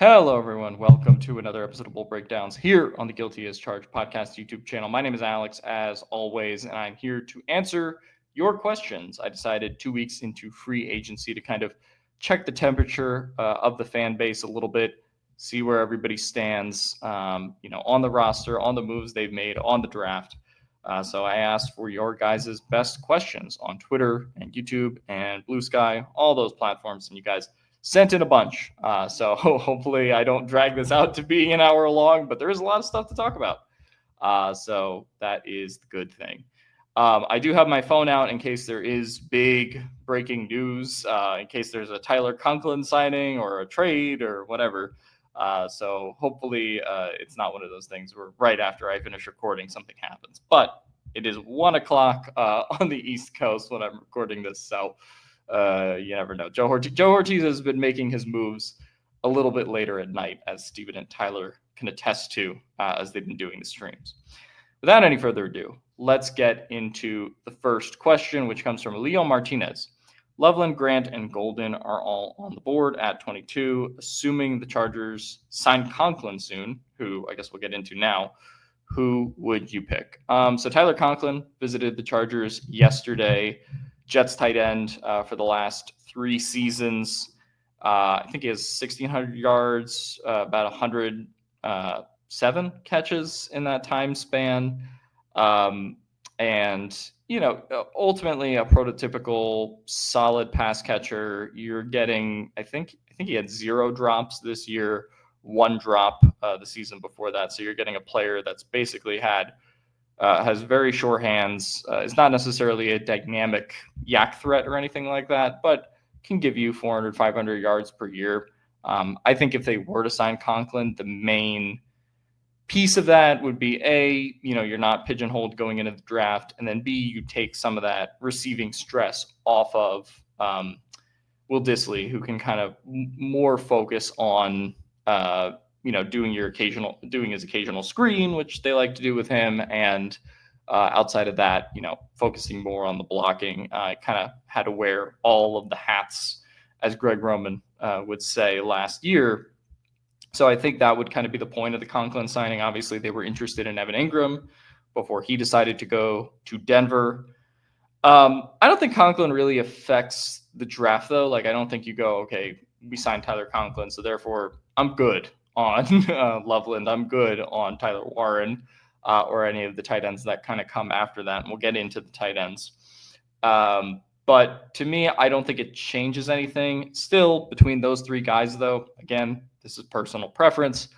Hello, everyone. Welcome to another episode of Bull Breakdowns here on the Guilty as Charged podcast YouTube channel. My name is Alex, as always, and I'm here to answer your questions. I decided 2 weeks into free agency to kind of check the temperature of the fan base a little bit, see where everybody stands, on the roster, on the moves they've made, on the draft. So I asked for your guys' best questions on Twitter and YouTube and Blue Sky, all those platforms, and you guys sent in a bunch. So hopefully I don't drag this out to being an hour long, but there is a lot of stuff to talk about. So that is the good thing. I do have my phone out in case there is big breaking news, in case there's a Tyler Conklin signing or a trade or whatever. So hopefully it's not one of those things where right after I finish recording, something happens. But it is 1 o'clock on the East Coast when I'm recording this. So you never know. Joe Hortiz has been making his moves a little bit later at night, as Steven and Tyler can attest to, as they've been doing the streams. Without any further ado, let's get into the first question, which comes from Leo Martinez. Loveland, Grant, and Golden are all on the board at 22. Assuming the Chargers sign Conklin soon, who I guess we'll get into now, who would you pick? So Tyler Conklin visited the Chargers yesterday. Jets tight end for the last 3 seasons. I think he has 1,600 yards, about 107 catches in that time span. And, ultimately a prototypical solid pass catcher. You're getting, I think he had 0 drops this year, 1 drop the season before that. So you're getting a player that's basically has very sure hands, is not necessarily a dynamic yak threat or anything like that, but can give you 400, 500 yards per year. I think if they were to sign Conklin, the main piece of that would be A, you're not pigeonholed going into the draft, and then B, you take some of that receiving stress off of Will Dissly, who can kind of more focus on doing his occasional screen, which they like to do with him, and outside of that, focusing more on the blocking. I kind of had to wear all of the hats, as Greg Roman would say last year. So I think that would kind of be the point of the Conklin signing. Obviously, they were interested in Evan Ingram before he decided to go to Denver. I don't think Conklin really affects the draft, though. Like, I don't think you go, okay, we signed Tyler Conklin, so therefore I'm good on Loveland. I'm good on Tyler Warren or any of the tight ends that kind of come after that. And we'll get into the tight ends. But to me, I don't think it changes anything. Still, between those 3 guys, though, again, this is personal preference.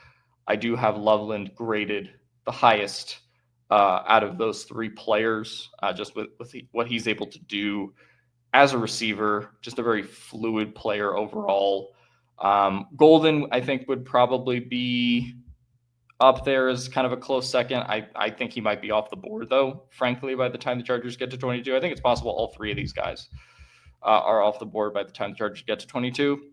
I do have Loveland graded the highest out of those 3 players, just with what he's able to do as a receiver, just a very fluid player overall. Golden, I think, would probably be up there as kind of a close second. I think he might be off the board, though, frankly, by the time the Chargers get to 22. I think it's possible all 3 of these guys are off the board by the time the Chargers get to 22.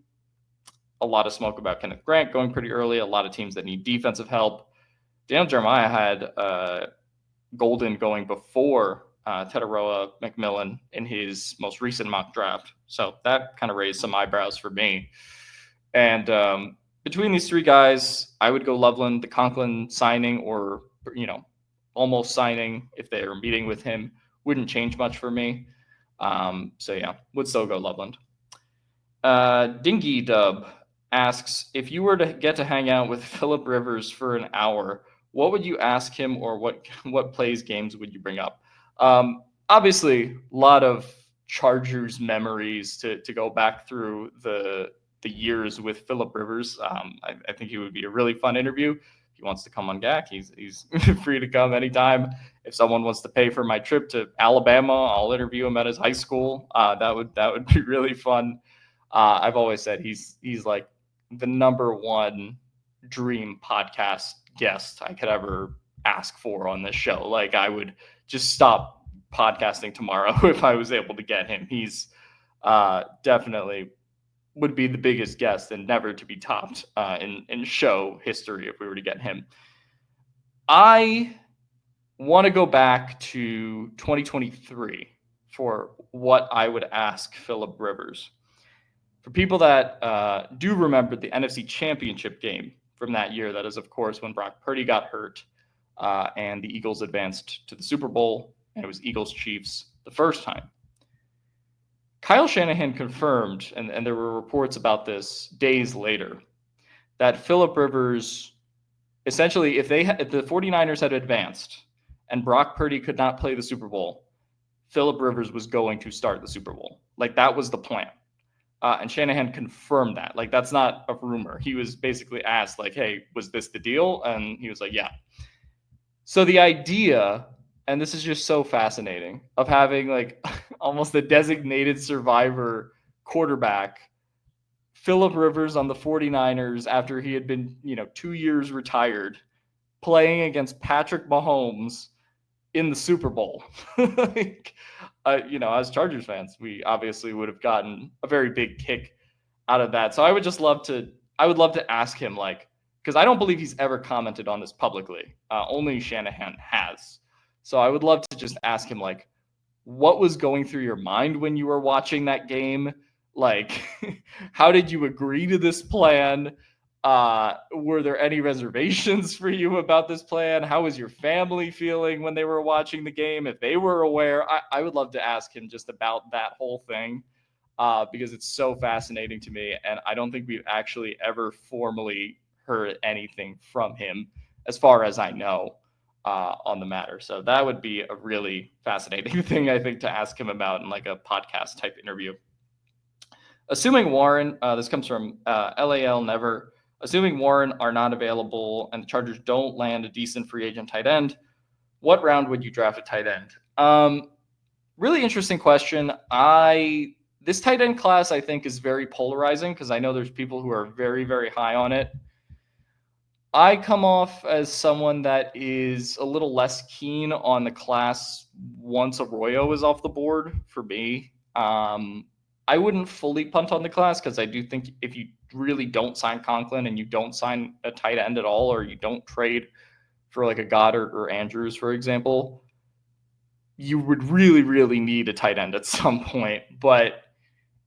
A lot of smoke about Kenneth Grant going pretty early, a lot of teams that need defensive help. Daniel Jeremiah had Golden going before Tetaroa McMillan in his most recent mock draft. So that kind of raised some eyebrows for me. And between these 3 guys, I would go Loveland. The Conklin signing or, almost signing, if they are meeting with him, wouldn't change much for me. Would still go Loveland. Dingy Dub asks, if you were to get to hang out with Phillip Rivers for an hour, what would you ask him, or what plays, games would you bring up? Obviously, a lot of Chargers memories to go back through the years with Phillip Rivers. I think he would be a really fun interview. If he wants to come on GAC, he's free to come anytime. If someone wants to pay for my trip to Alabama, I'll interview him at his high school. That would be really fun. I've always said he's like the number 1 dream podcast guest I could ever ask for on this show. Like, I would just stop podcasting tomorrow if I was able to get him. He's definitely would be the biggest guest and never to be topped in show history if we were to get him. I want to go back to 2023 for what I would ask Phillip Rivers. For people that do remember the NFC Championship game from that year, that is, of course, when Brock Purdy got hurt and the Eagles advanced to the Super Bowl, and it was Eagles-Chiefs the first time. Kyle Shanahan confirmed, and there were reports about this days later, that Phillip Rivers, essentially, if the 49ers had advanced and Brock Purdy could not play the Super Bowl, Phillip Rivers was going to start the Super Bowl. Like, that was the plan. And Shanahan confirmed that. Like, that's not a rumor. He was basically asked, like, hey, was this the deal? And he was like, yeah. So the idea, and this is just so fascinating, of having like almost a designated survivor quarterback, Phillip Rivers on the 49ers after he had been, 2 years retired, playing against Patrick Mahomes in the Super Bowl. Like, as Chargers fans, we obviously would have gotten a very big kick out of that. So I would love to ask him, like, because I don't believe he's ever commented on this publicly. Only Shanahan has. So I would love to just ask him, like, what was going through your mind when you were watching that game? Like, how did you agree to this plan? Were there any reservations for you about this plan? How was your family feeling when they were watching the game? If they were aware, I would love to ask him just about that whole thing because it's so fascinating to me. And I don't think we've actually ever formally heard anything from him, as far as I know, on the matter. So that would be a really fascinating thing, I think, to ask him about in like a podcast type interview. Assuming Warren, this comes from LAL Never. Assuming Warren are not available and the Chargers don't land a decent free agent tight end, what round would you draft a tight end? Really interesting question. This tight end class, I think, is very polarizing because I know there's people who are very, very high on it. I come off as someone that is a little less keen on the class once Arroyo is off the board for me. I wouldn't fully punt on the class because I do think if you really don't sign Conklin and you don't sign a tight end at all, or you don't trade for like a Goddard or Andrews, for example, you would really, really need a tight end at some point. But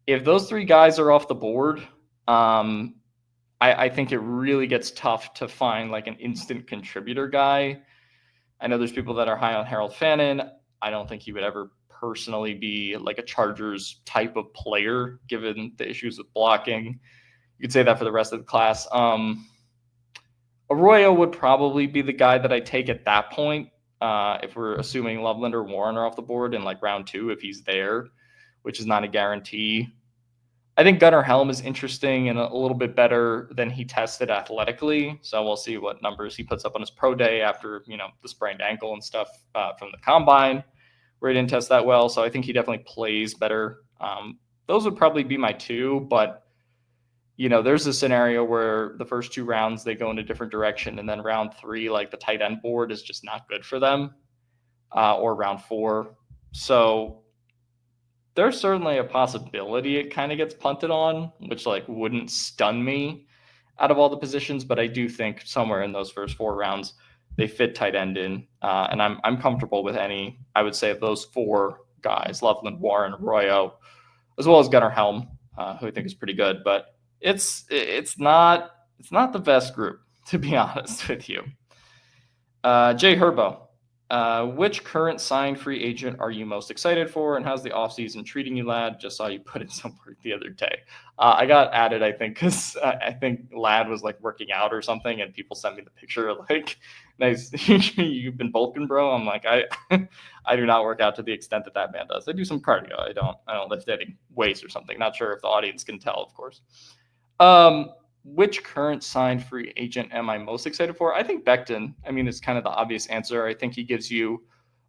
if those three guys are off the board, I think it really gets tough to find like an instant contributor guy. I know there's people that are high on Harold Fannin. I don't think he would ever personally be like a Chargers type of player, given the issues with blocking. You could say that for the rest of the class. Arroyo would probably be the guy that I take at that point. If we're assuming Loveland or Warren are off the board in like round 2, if he's there, which is not a guarantee. I think Gunnar Helm is interesting and a little bit better than he tested athletically. So we'll see what numbers he puts up on his pro day after, the sprained ankle and stuff from the combine, where he didn't test that well. So I think he definitely plays better. Those would probably be my two, but there's a scenario where the first 2 rounds they go in a different direction, and then round 3, like the tight end board is just not good for them, or round 4. So there's certainly a possibility it kind of gets punted on, which like wouldn't stun me out of all the positions, but I do think somewhere in those first 4 rounds they fit tight end in, and I'm comfortable with any. I would say of those 4 guys: Loveland, Warren, Arroyo, as well as Gunnar Helm, who I think is pretty good. But it's not the best group, to be honest with you. Jay Herbo. Which current signed free agent are you most excited for, and how's the offseason treating you, lad? Just saw you put in some work the other day. I got added, I think, because I think lad was like working out or something, and people sent me the picture like, nice, you've been bulking, bro. I'm like, I do not work out to the extent that man does. I do some cardio. I don't lift any weights or something. Not sure if the audience can tell, of course. Which current signed free agent am I most excited for? I think Becton. I mean, it's kind of the obvious answer. I think he gives you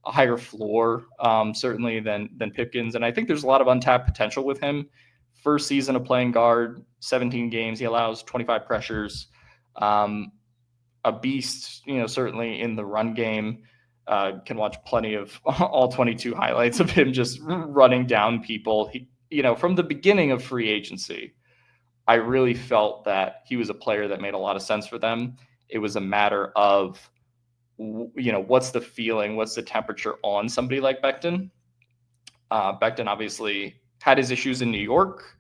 a higher floor, certainly than Pipkins, and I think there's a lot of untapped potential with him. First season of playing guard, 17 games, he allows 25 pressures. A beast, certainly in the run game. Can watch plenty of all 22 highlights of him just running down people. He, from the beginning of free agency, I really felt that he was a player that made a lot of sense for them. It was a matter of, what's the feeling, what's the temperature on somebody like Becton. Becton obviously had his issues in New York,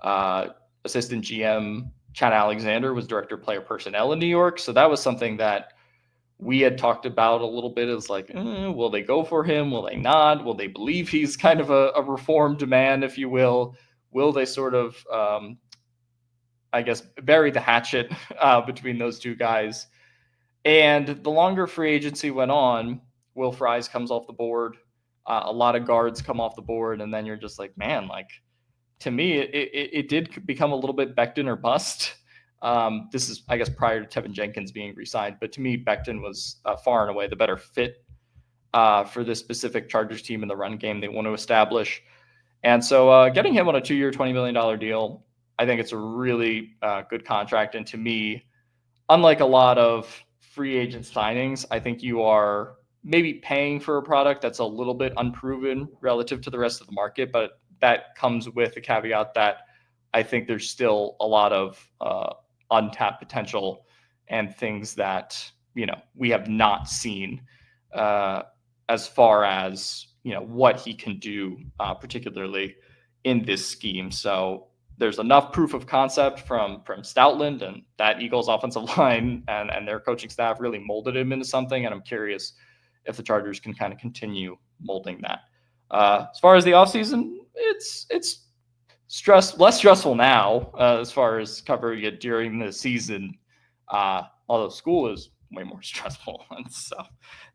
Assistant GM Chad Alexander was director of player personnel in New York. So that was something that we had talked about a little bit. Is like, will they go for him? Will they not? Will they believe he's kind of a reformed man, if you will? Will they sort of, I guess, bury the hatchet between those two guys? And the longer free agency went on, Will Fries comes off the board. A lot of guards come off the board, and then you're just like, man, like, to me, it did become a little bit Becton or bust. This is, I guess, prior to Tevin Jenkins being re-signed, but to me, Becton was far and away the better fit for this specific Chargers team in the run game they want to establish. And so getting him on a 2-year, $20 million deal, I think it's a really good contract. And to me, unlike a lot of free agent signings, I think you are maybe paying for a product that's a little bit unproven relative to the rest of the market, but that comes with the caveat that I think there's still a lot of untapped potential and things that we have not seen as far as what he can do, particularly in this scheme. So there's enough proof of concept from Stoutland, and that Eagles offensive line and their coaching staff really molded him into something. And I'm curious if the Chargers can kind of continue molding that. As far as the offseason, it's less stressful now as far as covering it during the season. Although school is way more stressful, and so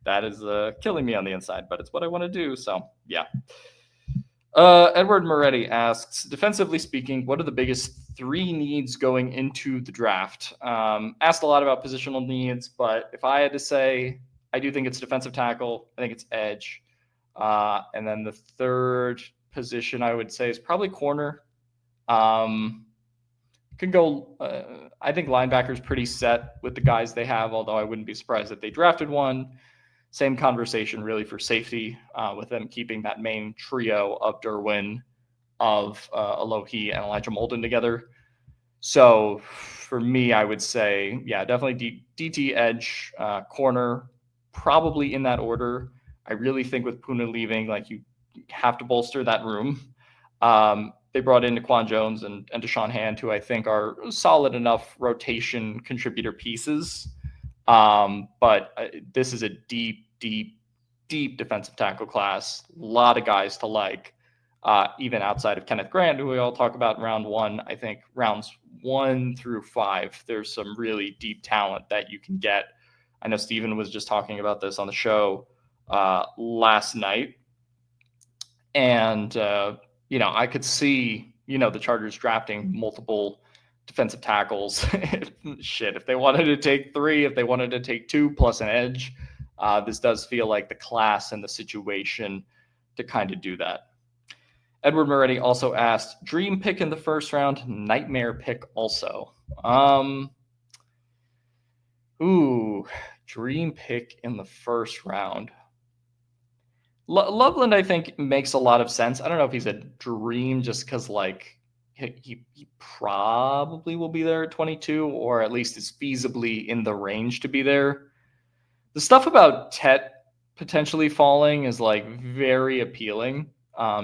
that is killing me on the inside. But it's what I want to do. So yeah. Edward Moretti asks, defensively speaking, what are the biggest 3 needs going into the draft? Asked a lot about positional needs, but if I had to say, I do think it's defensive tackle. I think it's edge. And then the third position I would say is probably corner. Can go, I think linebacker's pretty set with the guys they have, although I wouldn't be surprised if they drafted one. Same conversation really for safety, with them keeping that main trio of Derwin, of Alohi, and Elijah Molden together. So for me, I would say, yeah, definitely DT, edge, corner, probably in that order. I really think with Puna leaving, like, you have to bolster that room. They brought in Naquan Jones and Deshaun Hand, who I think are solid enough rotation contributor pieces. But this is a deep defensive tackle class. A lot of guys to like, even outside of Kenneth Grant, who we all talk about in round 1. I think rounds 1 through 5, there's some really deep talent that you can get. I know Steven was just talking about this on the show last night. And, I could see, the Chargers drafting multiple defensive tackles. Shit, if they wanted to take 3, if they wanted to take 2 plus an edge, this does feel like the class and the situation to kind of do that. Edward Moretti also asked, dream pick in the first round, nightmare pick also. Dream pick in the first round. Loveland, I think, makes a lot of sense. I don't know if he's a dream just because, like, he probably will be there at 22, or at least is feasibly in the range to be there. The stuff about Tet potentially falling is, like, very appealing,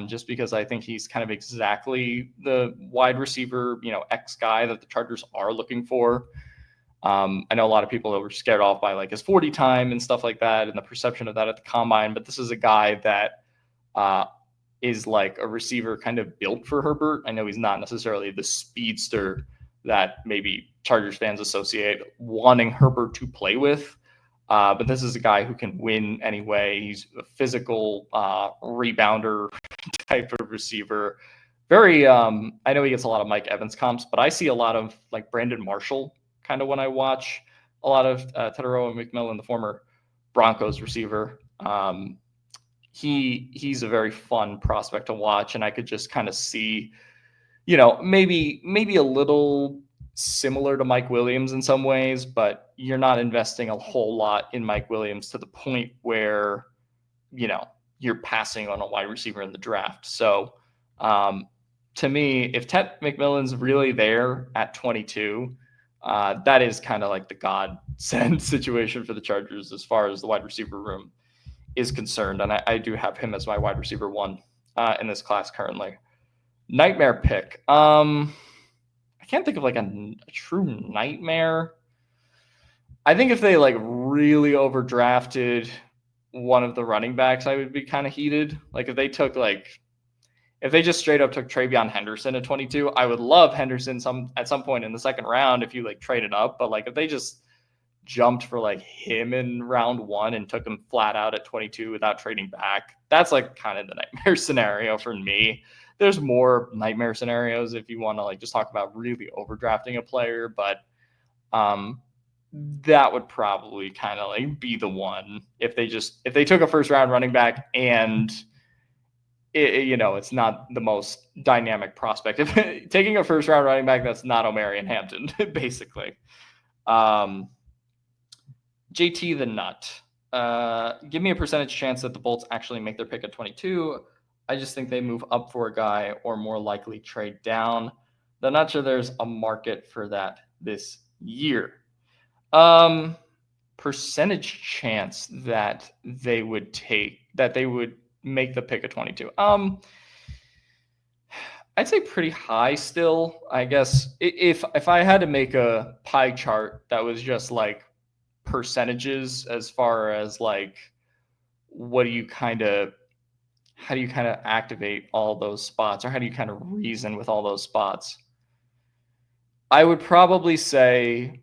just because I think he's kind of exactly the wide receiver, X guy that the Chargers are looking for. I know a lot of people that were scared off by, like, his 40 time and stuff like that, and the perception of that at the combine. But this is a guy that is like a receiver kind of built for Herbert. I know he's not necessarily the speedster that maybe Chargers fans associate wanting Herbert to play with. But this is a guy who can win anyway. He's a physical rebounder type of receiver. Very, I know he gets a lot of Mike Evans comps, but I see a lot of, like, Brandon Marshall kind of when I watch a lot of Tedero and McMillan, the former Broncos receiver. He's a very fun prospect to watch, and I could just kind of see, maybe a little similar to Mike Williams in some ways, but you're not investing a whole lot in Mike Williams to the point where, you're passing on a wide receiver in the draft. So to me, if Ted McMillan's really there at 22, that is kind of like the godsend situation for the Chargers as far as the wide receiver room is concerned. And I do have him as my wide receiver 1 in this class currently. Nightmare pick. I can't think of like a true nightmare. I think if they like really overdrafted one of the running backs, I would be kind of heated. Like if they just straight up took Travion Henderson at 22, I would love Henderson at some point in the second round if you like traded up. But like if they just jumped for like him in round 1 and took him flat out at 22 without trading back, that's like kind of the nightmare scenario for me. There's more nightmare scenarios if you want to like just talk about really overdrafting a player, but that would probably kind of like be the one if they took a first round running back and it's not the most dynamic prospect. If taking a first round running back that's not Omarion Hampton, basically. JT the Nut. Give me a percentage chance that the Bolts actually make their pick at 22. I just think they move up for a guy or more likely trade down. I'm not sure there's a market for that this year. Percentage chance that they would make the pick at 22. I'd say pretty high still. I guess if I had to make a pie chart that was just like percentages as far as like how do you kind of activate all those spots, or how do you kind of reason with all those spots, I would probably say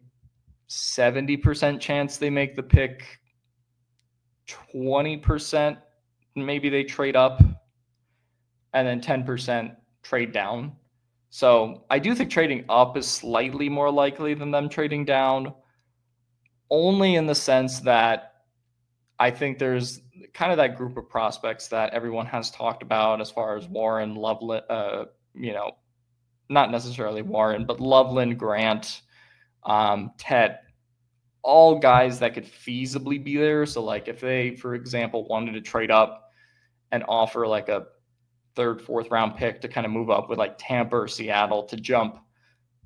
70% chance they make the pick, 20% maybe they trade up, and then 10% trade down. So I do think trading up is slightly more likely than them trading down, only in the sense that I think there's kind of that group of prospects that everyone has talked about as far as Warren, Loveland, not necessarily Warren, but Loveland, Grant, Tet, all guys that could feasibly be there. So like if they, for example, wanted to trade up and offer like a third, fourth round pick to kind of move up with like Tampa or Seattle to jump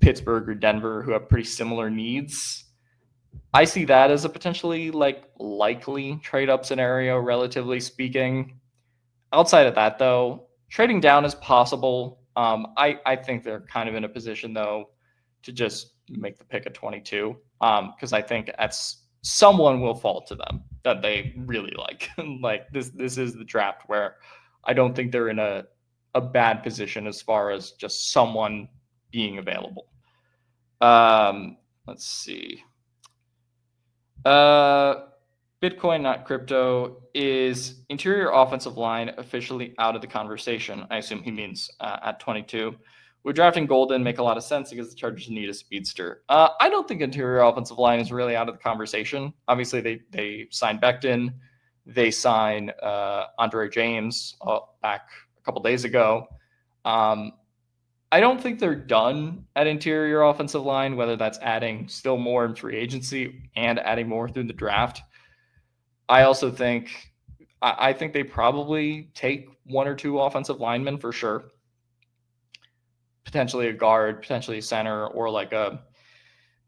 Pittsburgh or Denver, who have pretty similar needs, I see that as a potentially like likely trade up scenario, relatively speaking. Outside of that, though, trading down is possible. I think they're kind of in a position though to just make the pick at 22, because I think someone will fall to them that they really like. Like this is the draft where I don't think they're in a bad position as far as just someone being available. Let's see. Bitcoin, not crypto. Is interior offensive line officially out of the conversation? I assume he means at 22. Would drafting Golden make a lot of sense because the Chargers need a speedster? I don't think interior offensive line is really out of the conversation. Obviously, they signed Becton. They signed Andre James back a couple days ago. I don't think they're done at interior offensive line, whether that's adding still more in free agency and adding more through the draft. I also think I think they probably take one or two offensive linemen for sure. Potentially a guard, potentially a center, or like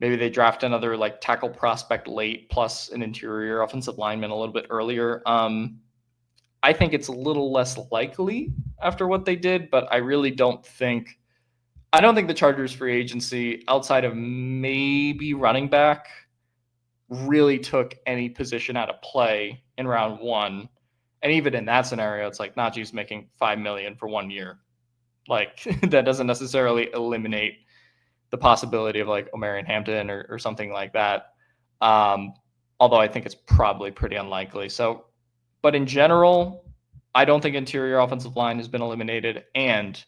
maybe they draft another like tackle prospect late plus an interior offensive lineman a little bit earlier. I think it's a little less likely after what they did, but I really don't think the Chargers free agency, outside of maybe running back, really took any position out of play in round 1. And even in that scenario, it's like Najee's making $5 million for 1 year. Like that doesn't necessarily eliminate the possibility of like Omarion Hampton or something like that. Although I think it's probably pretty unlikely. So, but in general, I don't think interior offensive line has been eliminated, and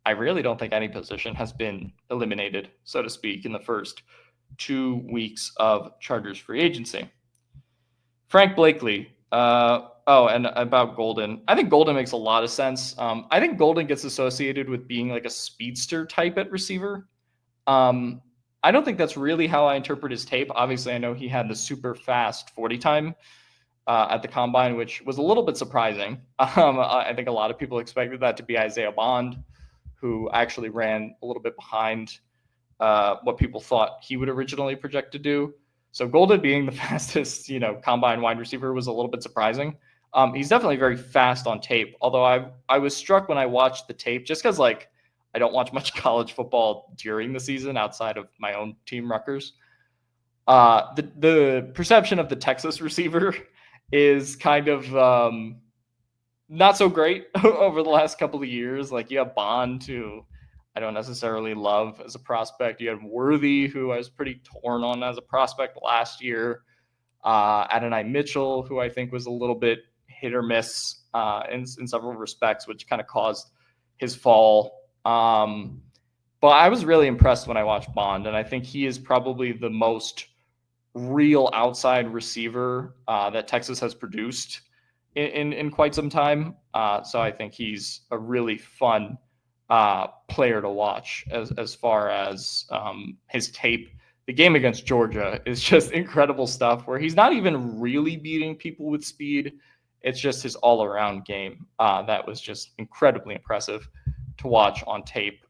I really don't think any position has been eliminated, so to speak, in the first 2 weeks of Chargers free agency. Frank Blakely. And about Golden. I think Golden makes a lot of sense. I think Golden gets associated with being like a speedster type at receiver. I don't think that's really how I interpret his tape. Obviously, I know he had the super fast 40 time at the combine, which was a little bit surprising. I think a lot of people expected that to be Isaiah Bond, who actually ran a little bit behind what people thought he would originally project to do. So Golden being the fastest, combine wide receiver was a little bit surprising. He's definitely very fast on tape, although I was struck when I watched the tape just because like I don't watch much college football during the season outside of my own team, Rutgers. The perception of the Texas receiver is kind of not so great over the last couple of years. Like, you have Bond, who I don't necessarily love as a prospect. You have Worthy, who I was pretty torn on as a prospect last year. Adonai Mitchell, who I think was a little bit hit or miss in several respects, which kind of caused his fall. But I was really impressed when I watched Bond, and I think he is probably the most real outside receiver that Texas has produced in quite some time. So I think he's a really fun player to watch as far as his tape. The game against Georgia is just incredible stuff where he's not even really beating people with speed. It's just his all-around game that was just incredibly impressive to watch on tape.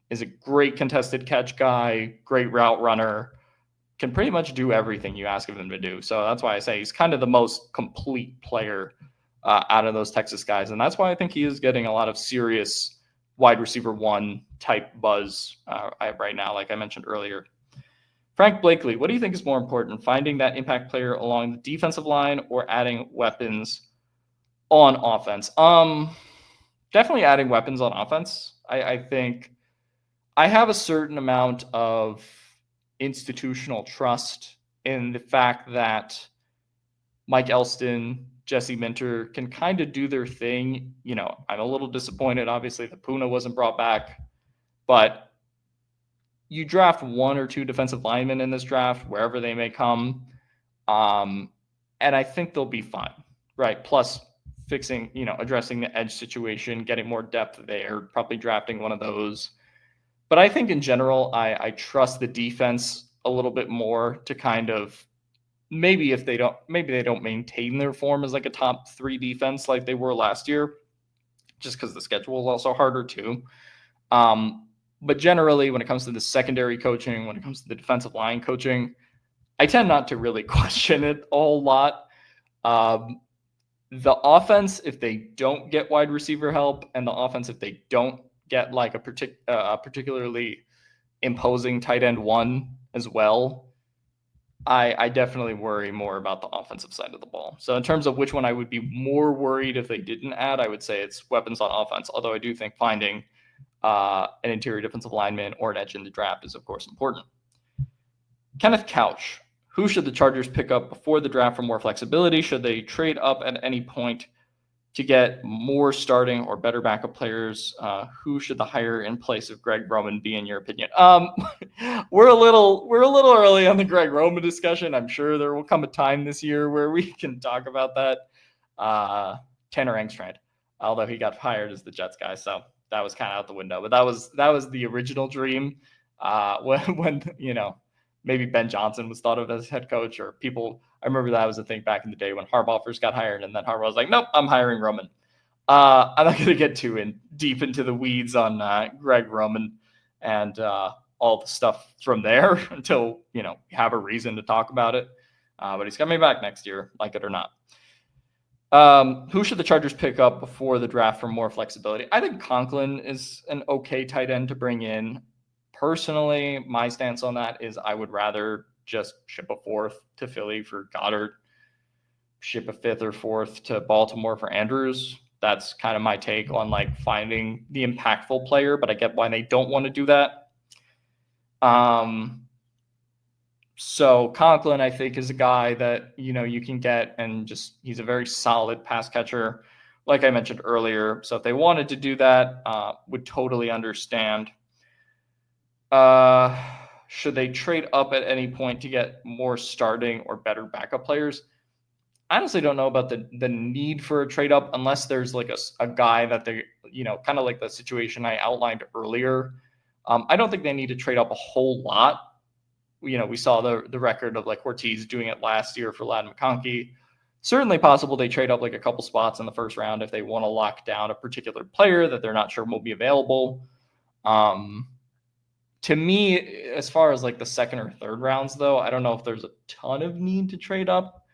Is a great contested catch guy, great route runner, can pretty much do everything you ask of him to do. So that's why I say he's kind of the most complete player out of those Texas guys. And that's why I think he is getting a lot of serious wide receiver one type buzz right now, like I mentioned earlier. Frank Blakely, what do you think is more important, finding that impact player along the defensive line or adding weapons on offense? Definitely adding weapons on offense. I think I have a certain amount of institutional trust in the fact that Mike Elston, Jesse Minter can kind of do their thing. You know, I'm a little disappointed, obviously, that Puna wasn't brought back, but you draft one or two defensive linemen in this draft, wherever they may come, and I think they'll be fine, right? Plus, fixing, addressing the edge situation, getting more depth there, probably drafting one of those. But I think in general, I trust the defense a little bit more to kind of maybe they don't maintain their form as like a top 3 defense like they were last year, just because the schedule is also harder too. But generally, when it comes to the secondary coaching, when it comes to the defensive line coaching, I tend not to really question it a whole lot. The offense, if they don't get wide receiver help, and the offense, if they don't get like a particularly imposing tight end one as well, I definitely worry more about the offensive side of the ball. So in terms of which one I would be more worried if they didn't add, I would say it's weapons on offense, although I do think finding an interior defensive lineman or an edge in the draft is, of course, important. Kenneth Couch, who should the Chargers pick up before the draft for more flexibility? Should they trade up at any point to get more starting or better backup players? Who should the hire in place of Greg Roman be, in your opinion? We're a little early on the Greg Roman discussion. I'm sure there will come a time this year where we can talk about that. Tanner Engstrand, although he got hired as the Jets guy, so that was kind of out the window. But that was the original dream. When maybe Ben Johnson was thought of as head coach, or people. I remember that was a thing back in the day when Harbaugh first got hired, and then Harbaugh was like, "Nope, I'm hiring Roman." I'm not going to get too deep into the weeds on Greg Roman and all the stuff from there until we have a reason to talk about it. But he's coming back next year, like it or not. Who should the Chargers pick up before the draft for more flexibility? I think Conklin is an okay tight end to bring in. Personally, my stance on that is I would rather just ship a 4th to Philly for Goddard, ship a 5th or 4th to Baltimore for Andrews. That's kind of my take on like finding the impactful player, but I get why they don't want to do that. So Conklin, I think, is a guy that you can get, and just he's a very solid pass catcher, like I mentioned earlier. So if they wanted to do that, would totally understand. Should they trade up at any point to get more starting or better backup players? I honestly don't know about the need for a trade up unless there's like a guy that they, kind of like the situation I outlined earlier. I don't think they need to trade up a whole lot. We saw the record of like Hortiz doing it last year for Ladd McConkey. Certainly possible they trade up like a couple spots in the first round if they want to lock down a particular player that they're not sure will be available. To me, as far as like the second or third rounds, though, I don't know if there's a ton of need to trade up.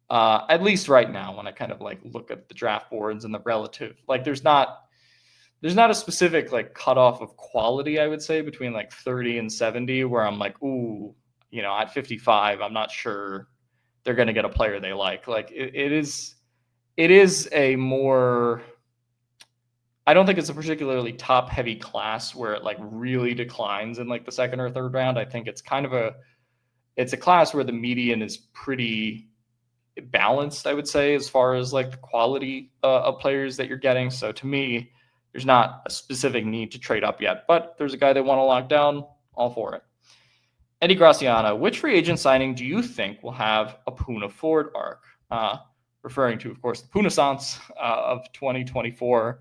At least right now, when I kind of like look at the draft boards and the relative, like there's not there's not a specific like cutoff of quality, I would say, between like 30 and 70, where I'm like, ooh, at 55, I'm not sure they're going to get a player they like. Like it is a more, I don't think it's a particularly top heavy class where it like really declines in like the second or third round. I think it's a class where the median is pretty balanced, I would say, as far as like the quality of players that you're getting. So to me, there's not a specific need to trade up yet, but there's a guy they want to lock down, all for it. Eddie Graciano, which free agent signing do you think will have a Puna Ford arc? Referring to, of course, the Punaissance of 2024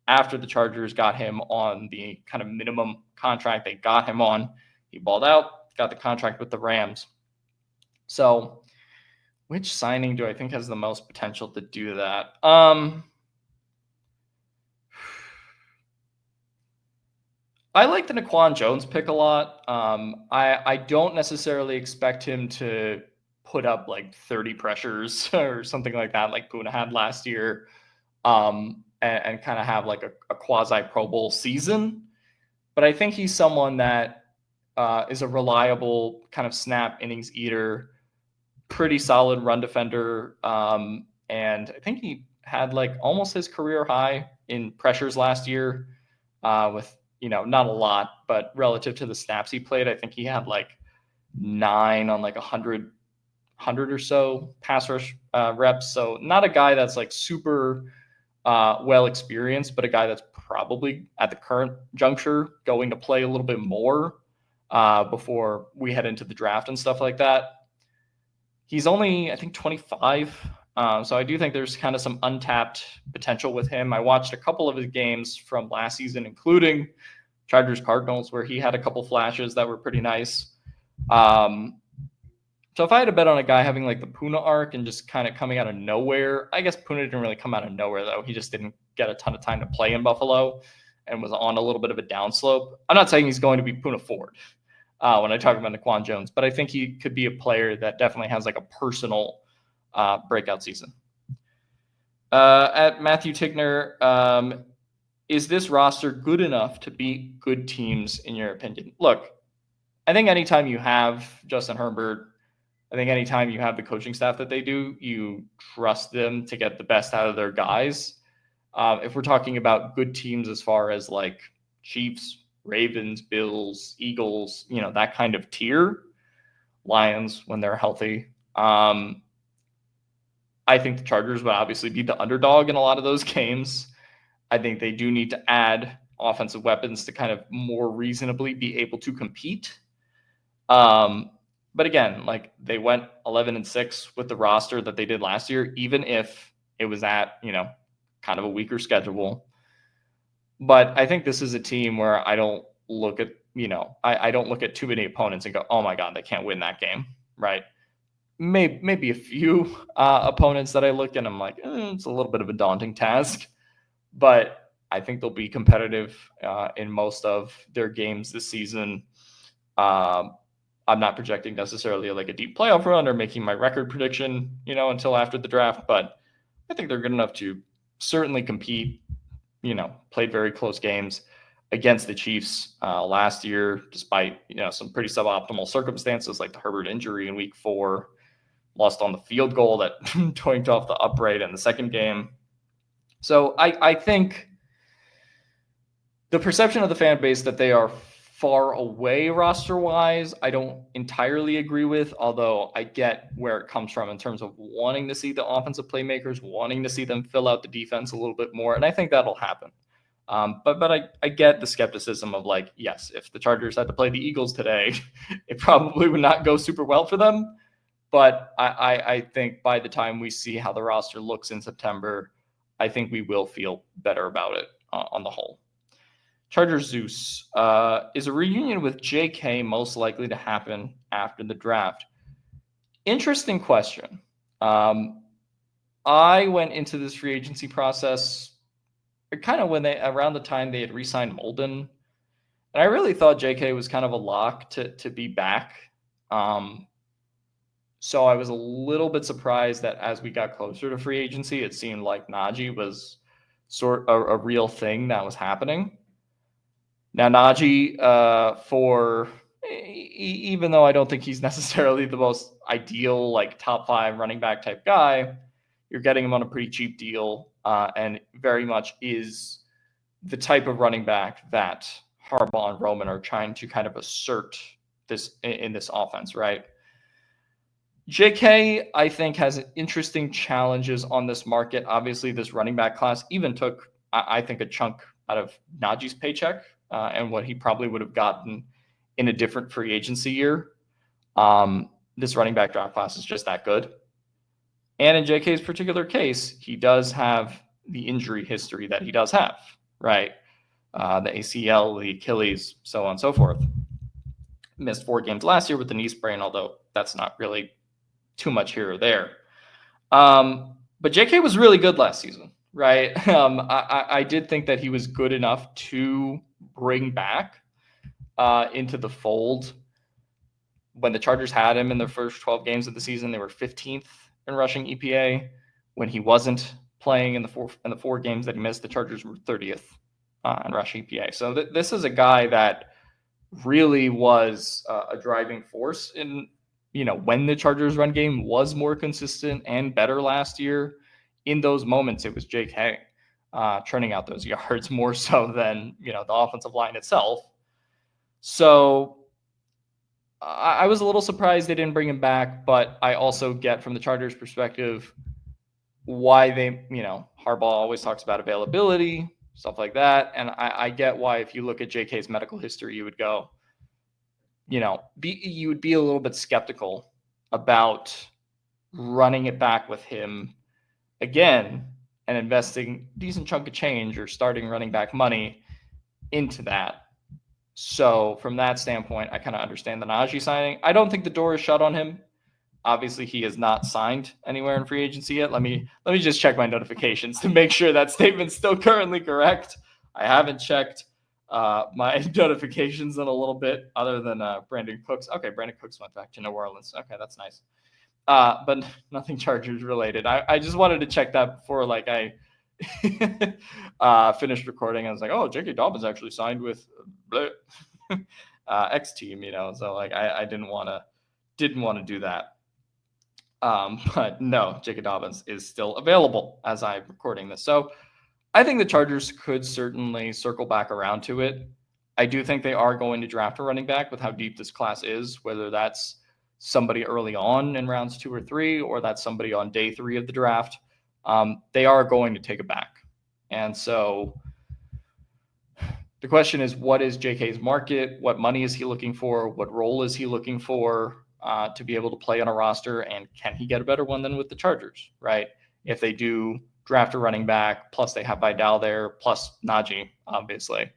after the Chargers got him on the kind of minimum contract they got him on. He balled out, got the contract with the Rams. So which signing do I think has the most potential to do that? I like the Naquan Jones pick a lot. I don't necessarily expect him to put up like 30 pressures or something like that, like Puna had last year, and kind of have like a quasi Pro Bowl season. But I think he's someone that is a reliable kind of snap innings eater, pretty solid run defender. And I think he had like almost his career high in pressures last year, with, not a lot, but relative to the snaps he played, I think he had like 9 on like 100 or so pass rush reps. So not a guy that's like super well experienced, but a guy that's probably at the current juncture going to play a little bit more before we head into the draft and stuff like that. He's only, I think, 25. So I do think there's kind of some untapped potential with him. I watched a couple of his games from last season, including Chargers Cardinals, where he had a couple flashes that were pretty nice. So if I had to bet on a guy having like the Puna arc and just kind of coming out of nowhere, I guess Puna didn't really come out of nowhere, though. He just didn't get a ton of time to play in Buffalo and was on a little bit of a downslope. I'm not saying he's going to be Puna Ford when I talk about Naquan Jones, but I think he could be a player that definitely has like a personal breakout season. At Matthew Tickner, is this roster good enough to beat good teams, in your opinion? Look, I think anytime you have Justin Herbert, I think anytime you have the coaching staff that they do, you trust them to get the best out of their guys. If we're talking about good teams as far as like Chiefs, Ravens, Bills, Eagles, that kind of tier, Lions when they're healthy, I think the Chargers would obviously be the underdog in a lot of those games. I think they do need to add offensive weapons to kind of more reasonably be able to compete. But again, like they went 11-6 with the roster that they did last year, even if it was at, kind of a weaker schedule. But I think this is a team where I don't look at, I don't look at too many opponents and go, oh my God, they can't win that game, right? Maybe a few opponents that I look at, I'm like, it's a little bit of a daunting task. But I think they'll be competitive in most of their games this season. I'm not projecting necessarily like a deep playoff run or making my record prediction, until after the draft, but I think they're good enough to certainly compete. Played very close games against the Chiefs last year, despite, some pretty suboptimal circumstances like the Herbert injury in week 4, lost on the field goal that toinked off the upright in the second game. So I think the perception of the fan base that they are far away roster-wise, I don't entirely agree with, although I get where it comes from in terms of wanting to see the offensive playmakers, wanting to see them fill out the defense a little bit more, and I think that'll happen. But I get the skepticism of like, yes, if the Chargers had to play the Eagles today, it probably would not go super well for them. But I think by the time we see how the roster looks in September, I think we will feel better about it on the whole. Charger Zeus, is a reunion with JK most likely to happen after the draft? Interesting question. I went into this free agency process kind of around the time they had re-signed Molden. And I really thought JK was kind of a lock to be back. So I was a little bit surprised that as we got closer to free agency, it seemed like Najee was a real thing that was happening. Now Najee, even though I don't think he's necessarily the most ideal like top 5 running back type guy, you're getting him on a pretty cheap deal, and very much is the type of running back that Harbaugh and Roman are trying to kind of assert this in this offense, right? JK, I think, has interesting challenges on this market. Obviously, this running back class even took, I think, a chunk out of Najee's paycheck, and what he probably would have gotten in a different free agency year. This running back draft class is just that good. And in JK's particular case, he does have the injury history that he does have, right? The ACL, the Achilles, so on and so forth. Missed 4 games last year with the knee sprain, although that's not really too much here or there. But JK was really good last season, right? I did think that he was good enough to bring back into the fold. When the Chargers had him in the first 12 games of the season, they were 15th in rushing EPA. When he wasn't playing in the 4 games that he missed, the Chargers were 30th in rush EPA. So this is a guy that really was a driving force in, when the Chargers run game was more consistent and better last year. In those moments, it was JK churning out those yards more so than, the offensive line itself. So I was a little surprised they didn't bring him back, but I also get from the Chargers perspective why they, Harbaugh always talks about availability, stuff like that. And I get why, if you look at JK's medical history, you would go, you would be a little bit skeptical about running it back with him again and investing a decent chunk of change or starting running back money into that. So from that standpoint, I kind of understand the Najee signing. I don't think the door is shut on him. Obviously, he is not signed anywhere in free agency yet. Let me just check my notifications to make sure that statement's still currently correct. I haven't checked my notifications in a little bit, other than Brandon Cooks. Okay, Brandon Cooks went back to New Orleans. Okay, that's nice. But nothing Chargers related. I just wanted to check that before I finished recording. I was like, oh, J.K. Dobbins actually signed with X team, So I didn't want to do that. But no, J.K. Dobbins is still available as I'm recording this. So I think the Chargers could certainly circle back around to it. I do think they are going to draft a running back with how deep this class is, whether that's somebody early on in rounds 2 or 3, or that's somebody on day 3 of the draft. They are going to take it back. And so the question is, what is JK's market? What money is he looking for? What role is he looking for to be able to play on a roster? And can he get a better one than with the Chargers, right? If they do draft a running back, plus they have Vidal there, plus Najee, obviously.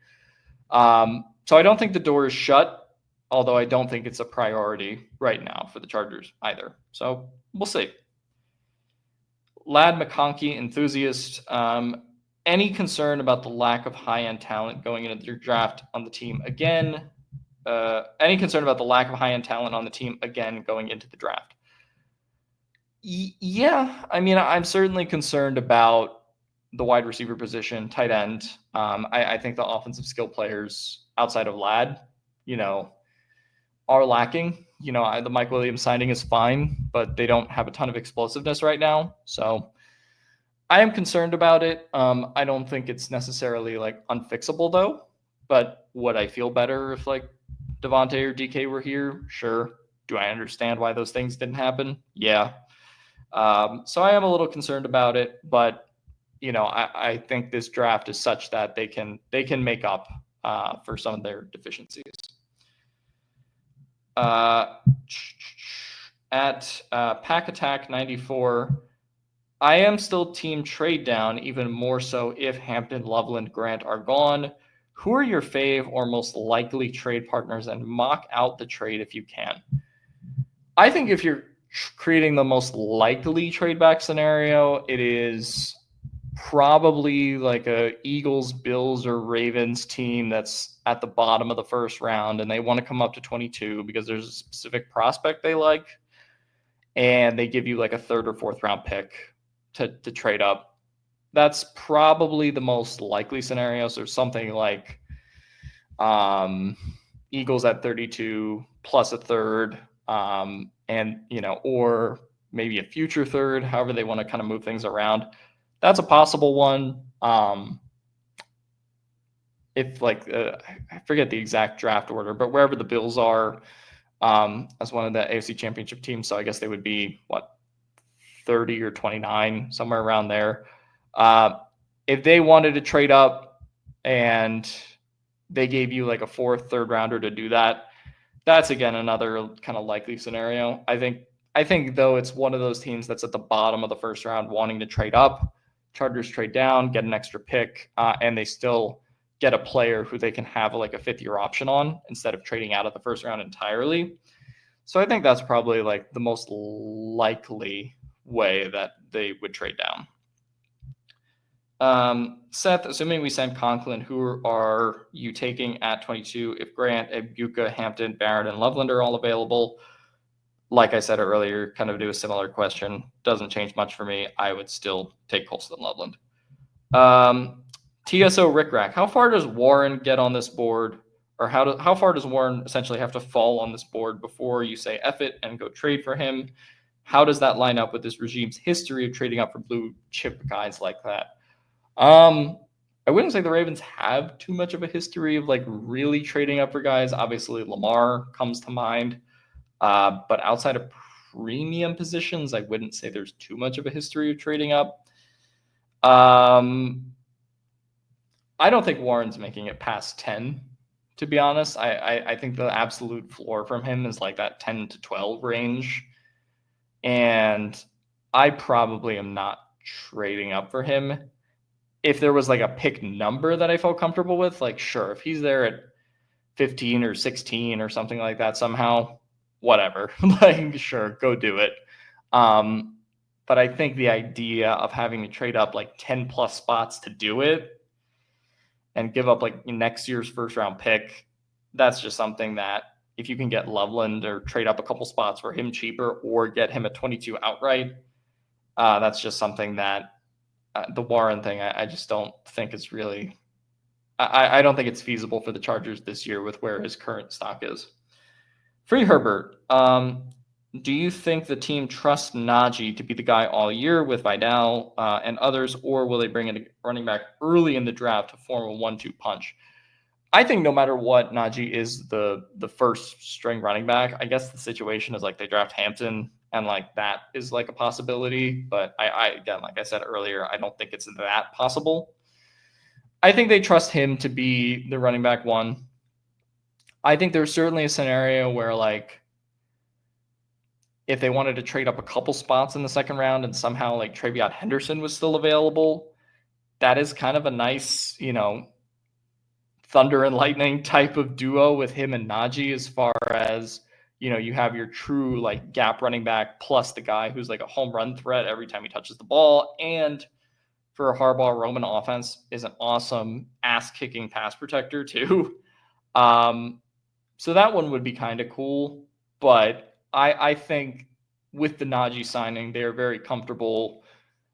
So I don't think the door is shut, although I don't think it's a priority right now for the Chargers either. So we'll see. Lad McConkey, enthusiast. Any concern about the lack of high-end talent going into the draft on the team again? Any concern about the lack of high-end talent on the team again going into the draft? Yeah, I mean, I'm certainly concerned about the wide receiver position, tight end. I think the offensive skill players outside of Lad, are lacking. The Mike Williams signing is fine, but they don't have a ton of explosiveness right now. So I am concerned about it. I don't think it's necessarily unfixable though, but would I feel better if Devontae or DK were here? Sure. Do I understand why those things didn't happen? Yeah. So I am a little concerned about it, but I think this draft is such that they can make up for some of their deficiencies. At Pack Attack 94, I am still team trade down, even more so if Hampton, Loveland, Grant are gone. Who are your fave or most likely trade partners, and mock out the trade if you can? I think if you're creating the most likely trade back scenario, it is probably a Eagles, Bills, or Ravens team that's at the bottom of the first round, and they want to come up to 22 because there's a specific prospect they like, and they give you a 3rd or 4th round pick to trade up. That's probably the most likely scenario. So something like Eagles at 32 plus a third, and or maybe a future third, however they want to kind of move things around. That's a possible one. If I forget the exact draft order, but wherever the Bills are, as one of the AFC Championship teams, so I guess they would be 30 or 29, somewhere around there. If they wanted to trade up and they gave you like a fourth, third rounder to do that, that's again another kind of likely scenario. I think though it's one of those teams that's at the bottom of the first round wanting to trade up. Chargers trade down, get an extra pick, and they still get a player who they can have like a fifth-year option on instead of trading out of the first round entirely. So I think that's probably like the most likely way that they would trade down. Seth, assuming we send Conklin, who are you taking at 22? If Grant, Ibuka, Hampton, Barrett, and Loveland are all available, like I said earlier, kind of do a similar question. Doesn't change much for me. I would still take Colston Loveland. TSO Rick Rack, how far does Warren get on this board? Or how far does Warren essentially have to fall on this board before you say F it and go trade for him? How does that line up with this regime's history of trading up for blue chip guys like that? I wouldn't say the Ravens have too much of a history of like really trading up for guys. Obviously, Lamar comes to mind. But outside of premium positions, I wouldn't say there's too much of a history of trading up. I don't think Warren's making it past 10, to be honest. I think the absolute floor from him is like that 10 to 12 range. And I probably am not trading up for him. If there was like a pick number that I felt comfortable with, like sure, if he's there at 15 or 16 or something like that somehow, whatever, like sure, go do it. But I think the idea of having to trade up like 10 plus spots to do it and give up like next year's first round pick, that's just something that if you can get Loveland or trade up a couple spots for him cheaper or get him at 22 outright, that's just something that the Warren thing, I just don't think it's really, I don't think it's feasible for the Chargers this year with where his current stock is. Free Herbert, do you think the team trusts Najee to be the guy all year with Vidal and others, or will they bring in a running back early in the draft to form a 1-2 punch? I think no matter what, Najee is the first string running back. I guess the situation is like they draft Hampton and like that is like a possibility. But I again, like I said earlier, I don't think it's that possible. I think they trust him to be the running back one. I think there's certainly a scenario where like if they wanted to trade up a couple spots in the second round and somehow like Travion Henderson was still available, that is kind of a nice, thunder and lightning type of duo with him and Najee as far as, you have your true like gap running back plus the guy who's like a home run threat every time he touches the ball. And for a Harbaugh Roman offense is an awesome ass kicking pass protector too. So that one would be kind of cool. But I think with the Najee signing, they are very comfortable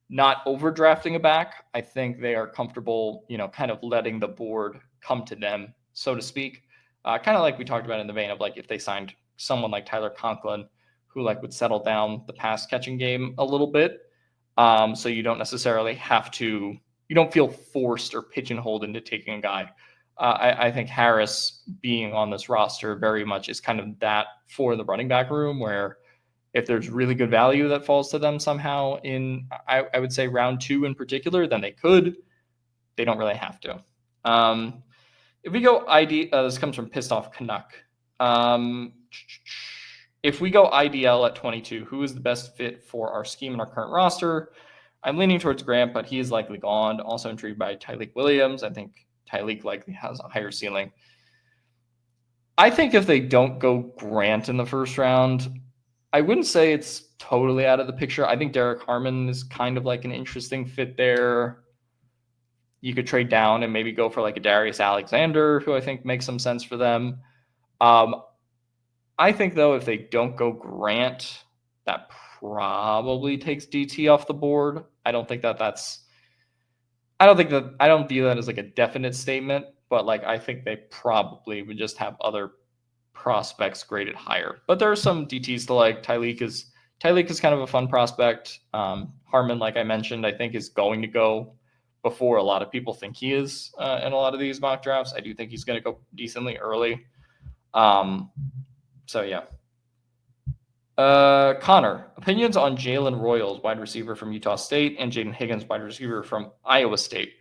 not overdrafting a back. I think they are comfortable, kind of letting the board come to them, so to speak. Kind of like we talked about in the vein of like if they signed someone like Tyler Conklin, who like would settle down the pass catching game a little bit. So you don't necessarily have to, you don't feel forced or pigeonholed into taking a guy. I think Harris being on this roster very much is kind of that for the running back room where if there's really good value that falls to them somehow in, I would say round 2 in particular, then they could. They don't really have to. If we go this comes from Pissed Off Canuck. If we go IDL at 22, who is the best fit for our scheme and our current roster? I'm leaning towards Grant, but he is likely gone. Also intrigued by Tyleek Williams. I think Tyleek likely has a higher ceiling. I think if they don't go Grant in the first round, I wouldn't say it's totally out of the picture. I think Derek Harmon is kind of like an interesting fit there. You could trade down and maybe go for like a Darius Alexander, who I think makes some sense for them. I think, though, if they don't go Grant, that probably takes DT off the board. I don't think that that's I don't view that as like a definite statement, but like I think they probably would just have other prospects graded higher. But there are some DTs to like. Tyleek is kind of a fun prospect. Harmon, like I mentioned, I think is going to go before a lot of people think he is in a lot of these mock drafts. I do think he's going to go decently early. So yeah. Connor, opinions on Jalen Royals, wide receiver from Utah State, and Jaden Higgins, wide receiver from Iowa State.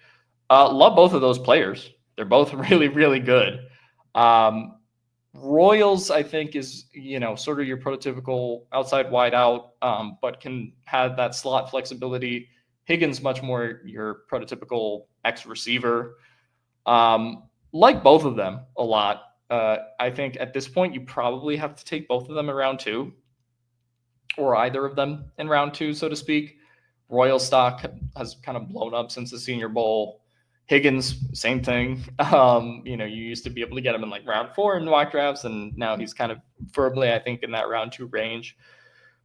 Love both of those players. They're both really, really good. Royals, I think, is sort of your prototypical outside wide out, but can have that slot flexibility. Higgins, much more your prototypical X receiver. Like both of them a lot. I think at this point you probably have to take both of them in round 2, or either of them in round 2, so to speak. Royal stock has kind of blown up since the Senior Bowl. Higgins, same thing. You used to be able to get him in like round 4 in mock drafts, and now he's kind of firmly, I think, in that round 2 range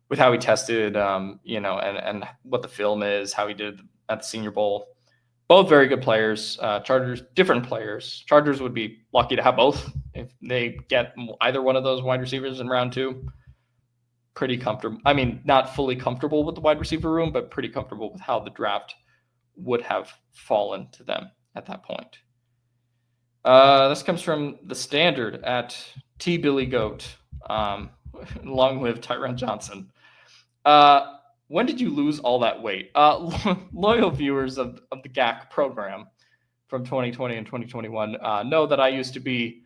with how he tested, and what the film is, how he did at the Senior Bowl. Both very good players. Chargers, different players. Chargers would be lucky to have both if they get either one of those wide receivers in round 2. Pretty comfortable. I mean, not fully comfortable with the wide receiver room, but pretty comfortable with how the draft would have fallen to them at that point. This comes from the Standard at T Billy Goat. Long live Tyron Johnson. When did you lose all that weight? Loyal viewers of the GAC program from 2020 and 2021 know that I used to be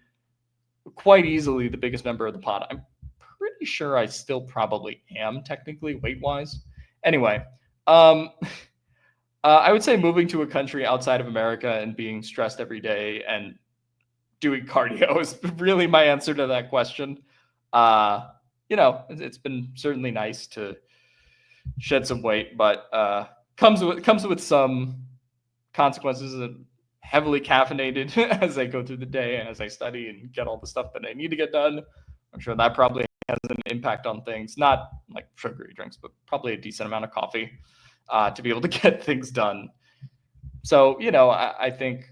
quite easily the biggest member of the pod. I'm pretty sure I still probably am technically weight-wise. Anyway, I would say moving to a country outside of America and being stressed every day and doing cardio is really my answer to that question. It's been certainly nice to shed some weight, but comes with some consequences. And heavily caffeinated as I go through the day and as I study and get all the stuff that I need to get done. I'm sure that probably has an impact on things. Not like sugary drinks, but probably a decent amount of coffee to be able to get things done. So, I think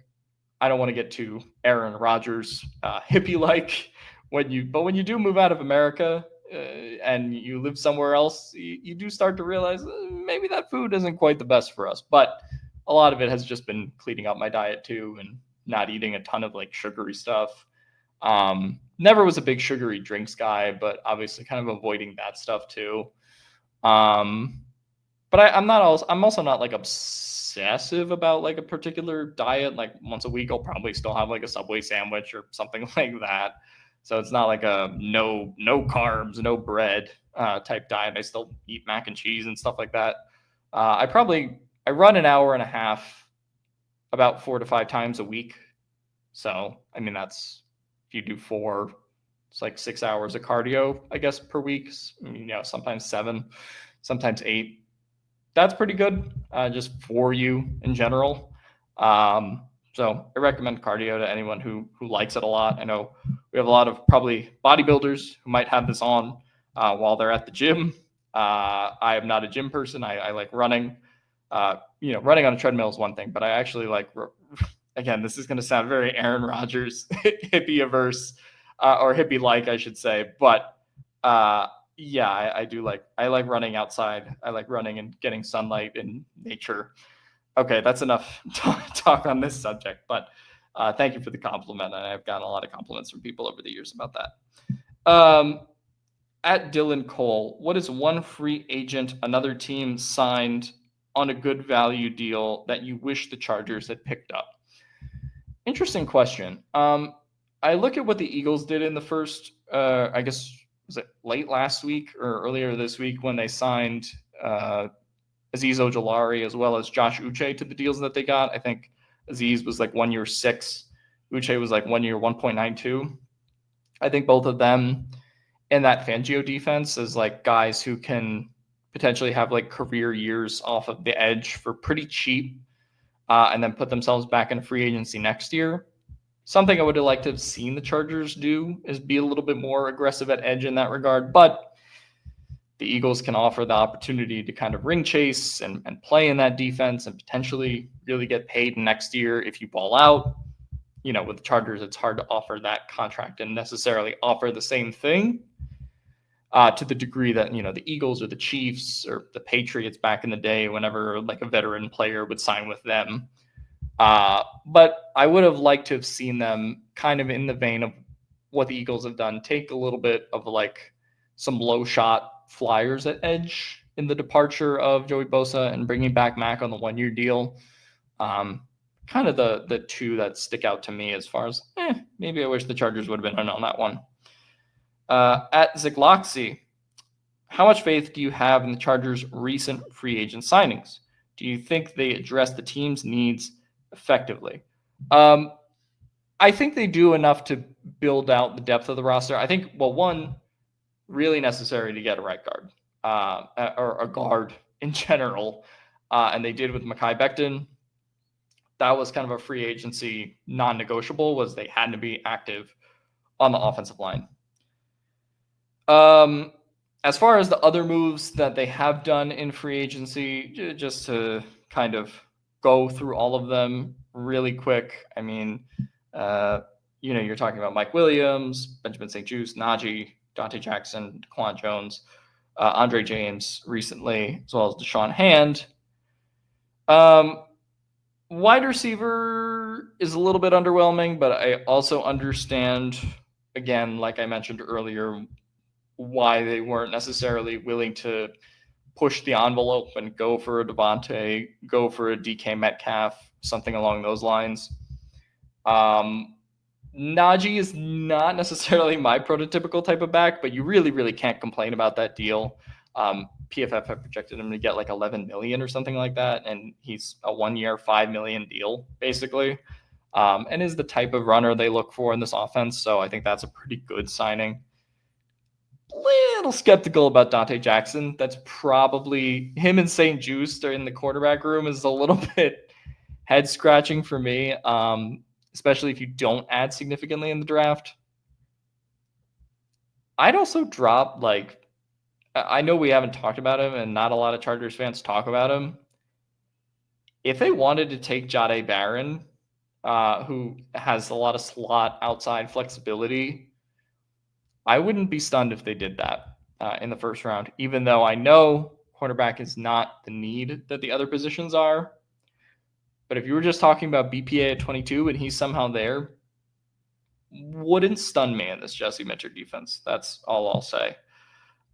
I don't want to get too Aaron Rodgers hippie-like when you do move out of America and you live somewhere else, you do start to realize maybe that food isn't quite the best for us. But a lot of it has just been cleaning up my diet too and not eating a ton of like sugary stuff. Never was a big sugary drinks guy, but obviously kind of avoiding that stuff too. But I'm also not like obsessive about like a particular diet. Like once a week, I'll probably still have like a Subway sandwich or something like that. So it's not like a no carbs, no bread type diet. I still eat mac and cheese and stuff like that. I run an hour and a half about 4 to 5 times a week. So, I mean, that's, if you do 4, it's like 6 hours of cardio, I guess, per week. Sometimes 7, sometimes 8. That's pretty good, just for you in general. So I recommend cardio to anyone who likes it a lot. I know we have a lot of probably bodybuilders who might have this on while they're at the gym. I am not a gym person. I like running. Running on a treadmill is one thing, but I actually like, again, this is going to sound very Aaron Rodgers hippie-averse or hippie-like, I should say. But I do I like running outside. I like running and getting sunlight in nature. Okay, that's enough talk on this subject, but thank you for the compliment. And I've gotten a lot of compliments from people over the years about that. At Dylan Cole, what is one free agent another team signed on a good value deal that you wish the Chargers had picked up? Interesting question. I look at what the Eagles did in the first, I guess, was it late last week or earlier this week when they signed Azeez Ojulari as well as Josh Uche to the deals that they got. I think Azeez was like 1 year 6. Uche was like 1 year 1.92. I think both of them in that Fangio defense as like guys who can potentially have like career years off of the edge for pretty cheap and then put themselves back in free agency next year. Something I would have liked to have seen the Chargers do is be a little bit more aggressive at edge in that regard. But the Eagles can offer the opportunity to kind of ring chase and play in that defense and potentially really get paid next year if you ball out. With the Chargers, it's hard to offer that contract and necessarily offer the same thing to the degree that, the Eagles or the Chiefs or the Patriots back in the day, whenever like a veteran player would sign with them. But I would have liked to have seen them kind of in the vein of what the Eagles have done, take a little bit of like some low shot flyers at edge in the departure of Joey Bosa and bringing back Mac on the 1-year deal. Kind of the two that stick out to me as far as maybe I wish the Chargers would have been in on that one. At Zigloxy, how much faith do you have in the Chargers' recent free agent signings? Do you think they address the team's needs effectively? I think they do enough to build out the depth of the roster. I think, one, really necessary to get a right guard or a guard in general. And they did with Mekhi Becton. That was kind of a free agency non-negotiable, was they had to be active on the offensive line. As far as the other moves that they have done in free agency, just to kind of go through all of them really quick. I mean, you're talking about Mike Williams, Benjamin St-Juste, Najee, Dante Jackson, Daquan Jones, Andre James recently, as well as Deshaun Hand. Wide receiver is a little bit underwhelming, but I also understand, again, like I mentioned earlier, why they weren't necessarily willing to push the envelope and go for a Devontae, go for a DK Metcalf, something along those lines. Najee is not necessarily my prototypical type of back, but you really, really can't complain about that deal. PFF have projected him to get like 11 million or something like that, and he's a 1-year, $5 million deal, basically, and is the type of runner they look for in this offense. So I think that's a pretty good signing. Little skeptical about Dante Jackson. That's probably him and St-Juste are in the quarterback room is a little bit head scratching for me, especially if you don't add significantly in the draft. I'd also drop I know we haven't talked about him and not a lot of Chargers fans talk about him. If they wanted to take Jahdae Barron, who has a lot of slot outside flexibility, I wouldn't be stunned if they did that in the first round, even though I know cornerback is not the need that the other positions are. But if you were just talking about BPA at 22 and he's somehow there, wouldn't stun me in this Jesse Mitchell defense. That's all I'll say.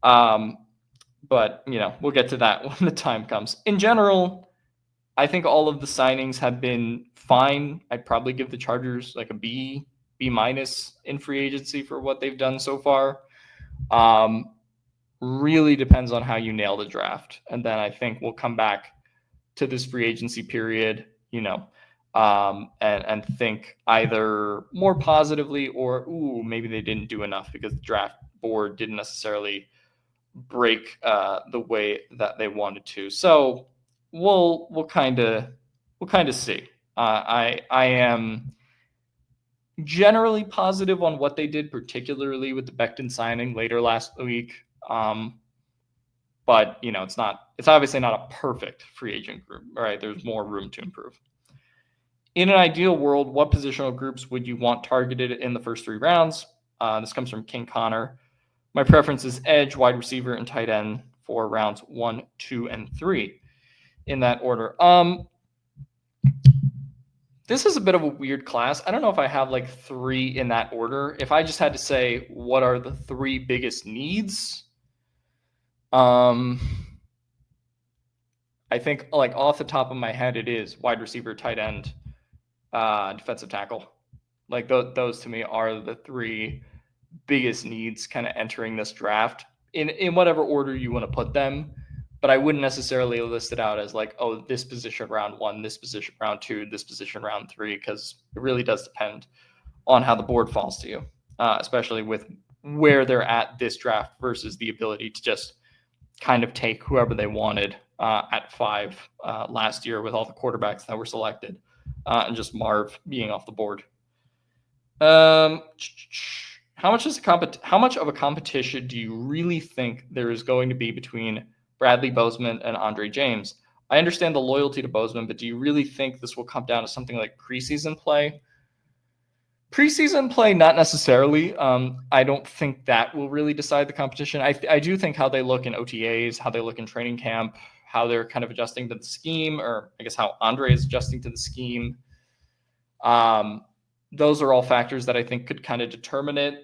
But, we'll get to that when the time comes. In general, I think all of the signings have been fine. I'd probably give the Chargers like a B minus in free agency for what they've done so far. Really depends on how you nail the draft. And then I think we'll come back to this free agency period, and think either more positively or, maybe they didn't do enough because the draft board didn't necessarily break the way that they wanted to. So we'll kind of see. I am generally positive on what they did, particularly with the Becton signing later last week. But it's obviously not a perfect free agent group, right? There's more room to improve. In an ideal world, what positional groups would you want targeted in the first 3 rounds? This comes from King Connor. My preference is edge, wide receiver, and tight end for rounds 1, 2, and 3 in that order. This is a bit of a weird class. I don't know if I have 3 in that order. If I just had to say what are the 3 biggest needs, I think off the top of my head, it is wide receiver, tight end, defensive tackle. Those to me are the 3 biggest needs kind of entering this draft in whatever order you want to put them. But I wouldn't necessarily list it out as this position round 1, this position round 2, this position round 3, because it really does depend on how the board falls to you, especially with where they're at this draft versus the ability to just kind of take whoever they wanted at 5 last year with all the quarterbacks that were selected and just Marv being off the board. How how much of a competition do you really think there is going to be between Bradley Bozeman and Andre James? I understand the loyalty to Bozeman, but do you really think this will come down to something like preseason play? Preseason play, not necessarily. I don't think that will really decide the competition. I do think how they look in OTAs, how they look in training camp, how they're kind of adjusting to the scheme, or I guess how Andre is adjusting to the scheme. Those are all factors that I think could kind of determine it.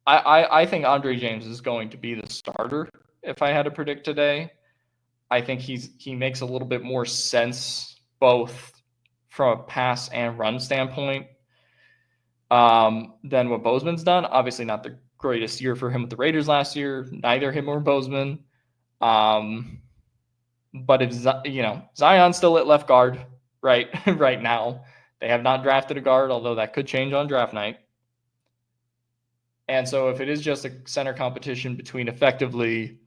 I think Andre James is going to be the starter if I had to predict today. I think he makes a little bit more sense both from a pass and run standpoint than what Bozeman's done. Obviously, not the greatest year for him with the Raiders last year. Neither him or Bozeman. But if Zion's still at left guard right now, they have not drafted a guard, although that could change on draft night. And so if it is just a center competition between effectively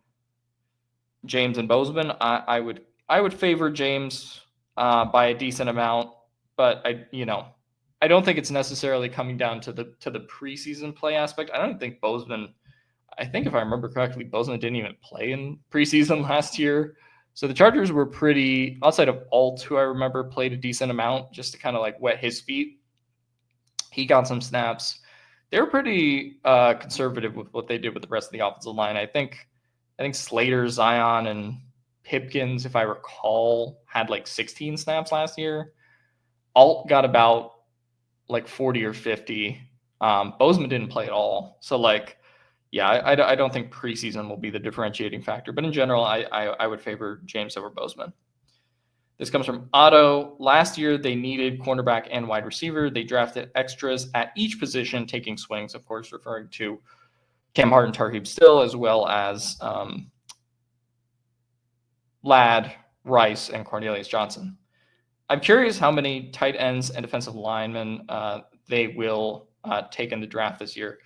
James and Bozeman, I would favor James by a decent amount, but I don't think it's necessarily coming down to the preseason play aspect. I don't think Bozeman. I think if I remember correctly, Bozeman didn't even play in preseason last year. So the Chargers were pretty, outside of Alt, who I remember played a decent amount just to kind of like wet his feet. He got some snaps. They were pretty conservative with what they did with the rest of the offensive line. I think Slater, Zion, and Pipkins, if I recall, had like 16 snaps last year. Alt got about like 40 or 50. Bozeman didn't play at all. So like, yeah, I don't think preseason will be the differentiating factor. But in general, I would favor James over Bozeman. This comes from Otto. Last year, they needed cornerback and wide receiver. They drafted extras at each position, taking swings, of course, referring to Cam Hart and Tarheeb Still, as well as Ladd, Rice, and Cornelius Johnson. I'm curious how many tight ends and defensive linemen they will take in the draft this year.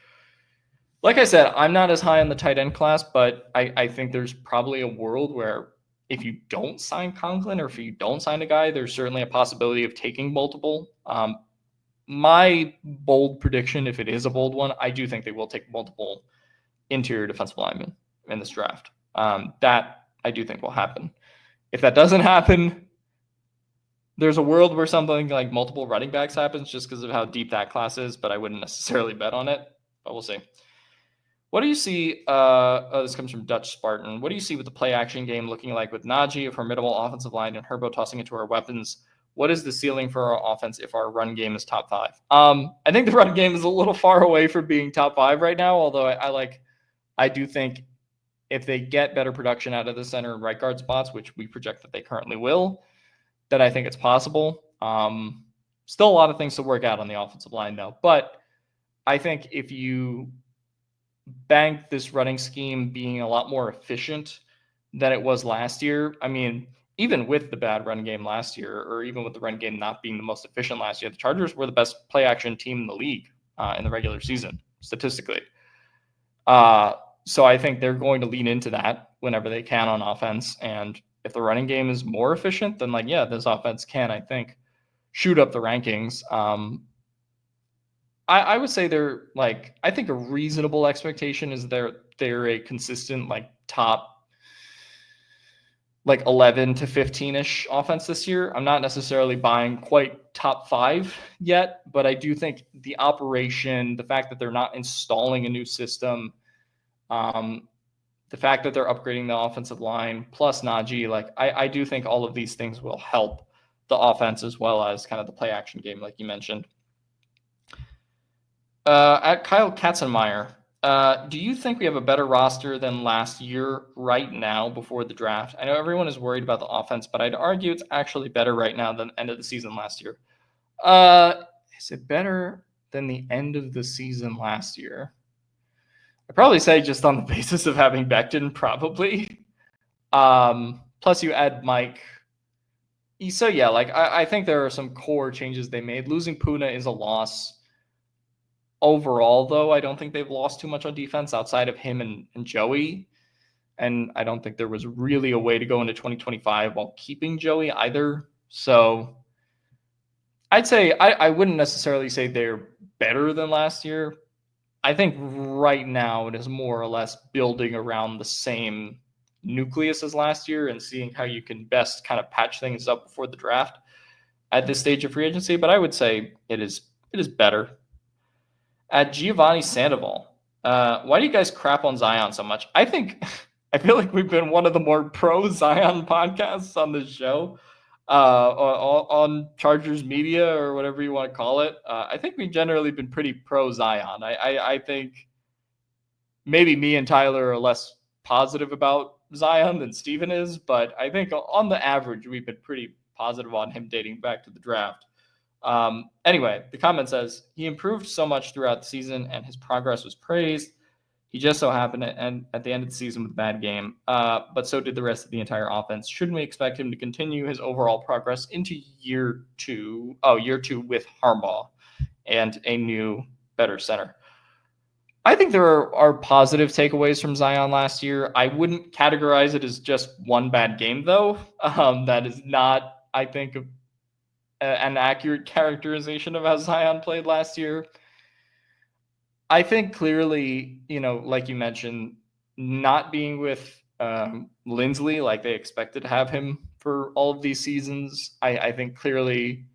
Like I said, I'm not as high on the tight end class, but I think there's probably a world where if you don't sign Conklin or if you don't sign a guy, there's certainly a possibility of taking multiple. My bold prediction, if it is a bold one, I do think they will take multiple interior defensive linemen in this draft. That I do think will happen. If that doesn't happen, there's a world where something like multiple running backs happens just because of how deep that class is, but I wouldn't necessarily bet on it, but we'll see. What do you see? This comes from Dutch Spartan. What do you see with the play action game looking like with Najee, a formidable offensive line, and Herbo tossing into our weapons? What is the ceiling for our offense if our run game is top 5? I think the run game is a little far away from being top 5 right now, although I do think if they get better production out of the center and right guard spots, which we project that they currently will, then I think it's possible. Still a lot of things to work out on the offensive line, though. But I think if you bank this running scheme being a lot more efficient than it was last year, I mean, even with the bad run game last year, or even with the run game not being the most efficient last year, the Chargers were the best play action team in the league in the regular season, statistically. So I think they're going to lean into that whenever they can on offense. And if the running game is more efficient, then this offense can, I think, shoot up the rankings. I would say I think a reasonable expectation is they're a consistent top 11 to 15-ish offense this year. I'm not necessarily buying quite top 5 yet, but I do think the operation, the fact that they're not installing a new system, the fact that they're upgrading the offensive line plus Najee, I do think all of these things will help the offense as well as kind of the play action game, like you mentioned. At Kyle Katzenmeyer, do you think we have a better roster than last year right now before the draft? I know everyone is worried about the offense, but I'd argue it's actually better right now than end of the season last year. Is it better than the end of the season last year? I'd probably say just on the basis of having Becton, probably. Plus you add Mike. So yeah, I think there are some core changes they made. Losing Puna is a loss. Overall, though, I don't think they've lost too much on defense outside of him and Joey. And I don't think there was really a way to go into 2025 while keeping Joey either. So I'd say I wouldn't necessarily say they're better than last year, I think right now it is more or less building around the same nucleus as last year and seeing how you can best kind of patch things up before the draft at this stage of free agency. But I would say it is better. At Giovanni Sandoval, why do you guys crap on Zion so much? I think I feel like we've been one of the more pro Zion podcasts on this show, on Chargers media or whatever you want to call it. I think we've generally been pretty pro Zion. I think maybe me and Tyler are less positive about Zion than Steven is, but I think on the average we've been pretty positive on him dating back to the draft. Anyway, the comment says he improved so much throughout the season and his progress was praised. He just so happened to end at the end of the season with a bad game, but so did the rest of the entire offense. Shouldn't we expect him to continue his overall progress into year two with Harbaugh and a new, better center? I think there are positive takeaways from Zion last year. I wouldn't categorize it as just one bad game, though. That is not, I think, an accurate characterization of how Zion played last year. I think clearly, like you mentioned, not being with Lindsley like they expected to have him for all of these seasons, I think clearly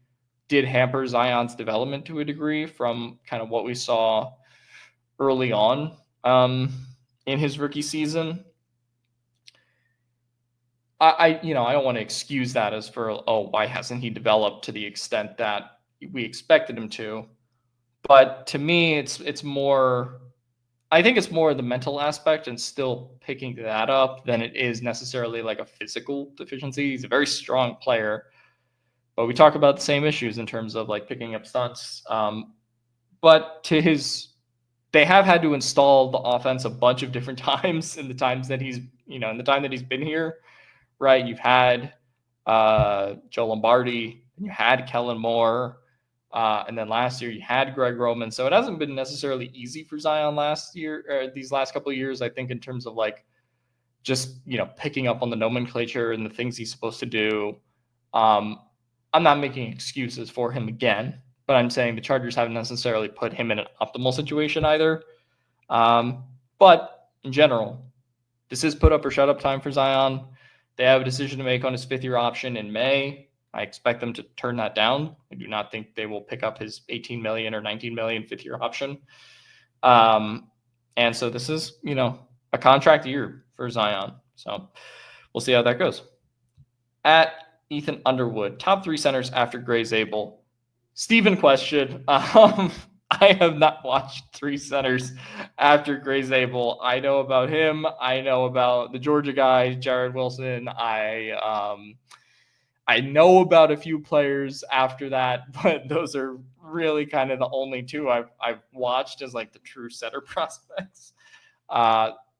did hamper Zion's development to a degree from kind of what we saw early on in his rookie season. I don't want to excuse that as for, why hasn't he developed to the extent that we expected him to? But to me, it's more. I think it's more the mental aspect and still picking that up than it is necessarily like a physical deficiency. He's a very strong player, but we talk about the same issues in terms of like picking up stunts. But they have had to install the offense a bunch of different times in the times that in the time that he's been here, right? You've had Joe Lombardi, and you had Kellen Moore. And then last year you had Greg Roman. So it hasn't been necessarily easy for Zion last year, or these last couple of years, I think, in terms of like just, picking up on the nomenclature and the things he's supposed to do. I'm not making excuses for him again, but I'm saying the Chargers haven't necessarily put him in an optimal situation either. But in general, this is put up or shut up time for Zion. They have a decision to make on his 5th-year option in May. I expect them to turn that down. I do not think they will pick up his $18 million or $19 million 5th-year option. And so this is, a contract year for Zion. So we'll see how that goes. At Ethan Underwood, top 3 centers after Gray Zabel. Steven question. I have not watched 3 centers after Gray Zabel. I know about him. I know about the Georgia guy, Jared Wilson. I know about a few players after that, but those are really kind of the only 2 I've watched as like the true center prospects.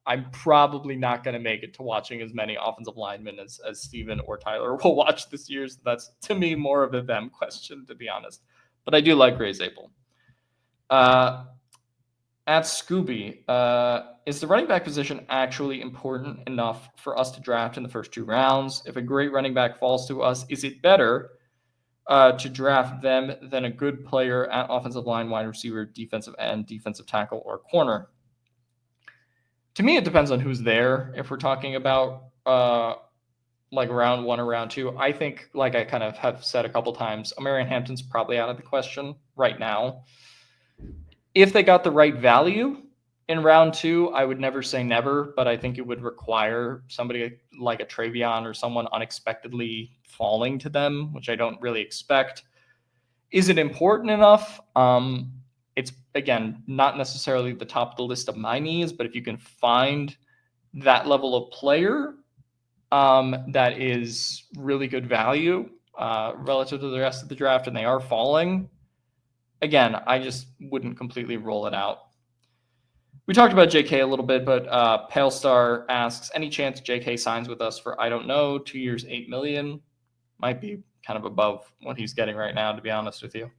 I'm probably not going to make it to watching as many offensive linemen as Steven or Tyler will watch this year. So that's, to me, more of a them question, to be honest. But I do like Gray Zabel. At Scooby, is the running back position actually important enough for us to draft in the first 2 rounds? If a great running back falls to us, is it better to draft them than a good player at offensive line, wide receiver, defensive end, defensive tackle, or corner? To me, it depends on who's there. If we're talking about like round 1 or round 2, I think, like I kind of have said a couple times, Omarion Hampton's probably out of the question right now. If they got the right value in round 2, I would never say never, but I think it would require somebody like a Travion or someone unexpectedly falling to them, which I don't really expect. Is it important enough? It's, again, not necessarily the top of the list of my needs, but if you can find that level of player that is really good value relative to the rest of the draft and they are falling, again, I just wouldn't completely roll it out. We talked about JK a little bit, but Pale Star asks, any chance JK signs with us for, I don't know, 2 years, $8 million? Might be kind of above what he's getting right now, to be honest with you.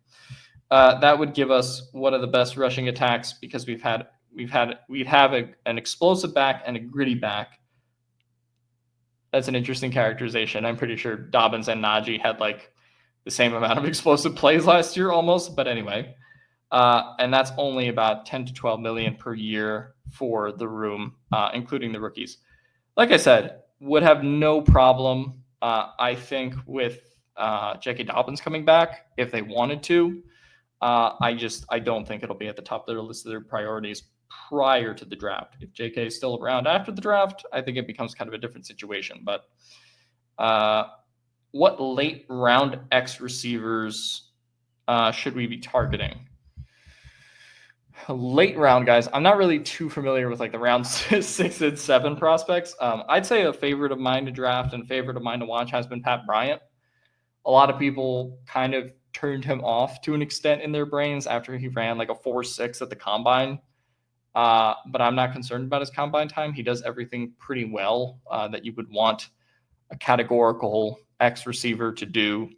That would give us one of the best rushing attacks because we'd have an explosive back and a gritty back. That's an interesting characterization. I'm pretty sure Dobbins and Najee had like the same amount of explosive plays last year almost, but anyway. And that's only about 10 to 12 million per year for the room, including the rookies. Like I said, would have no problem, I think, with J.K. Dobbins coming back if they wanted to. I don't think it'll be at the top of their list of their priorities prior to the draft. If J.K. is still around after the draft, I think it becomes kind of a different situation. But what late round X receivers should we be targeting? Late round guys, I'm not really too familiar with like the round 6 and 7 prospects. I'd say a favorite of mine to draft and favorite of mine to watch has been Pat Bryant. A lot of people kind of turned him off to an extent in their brains after he ran like a 4.6 at the combine. But I'm not concerned about his combine time. He does everything pretty well that you would want a categorical X receiver to do.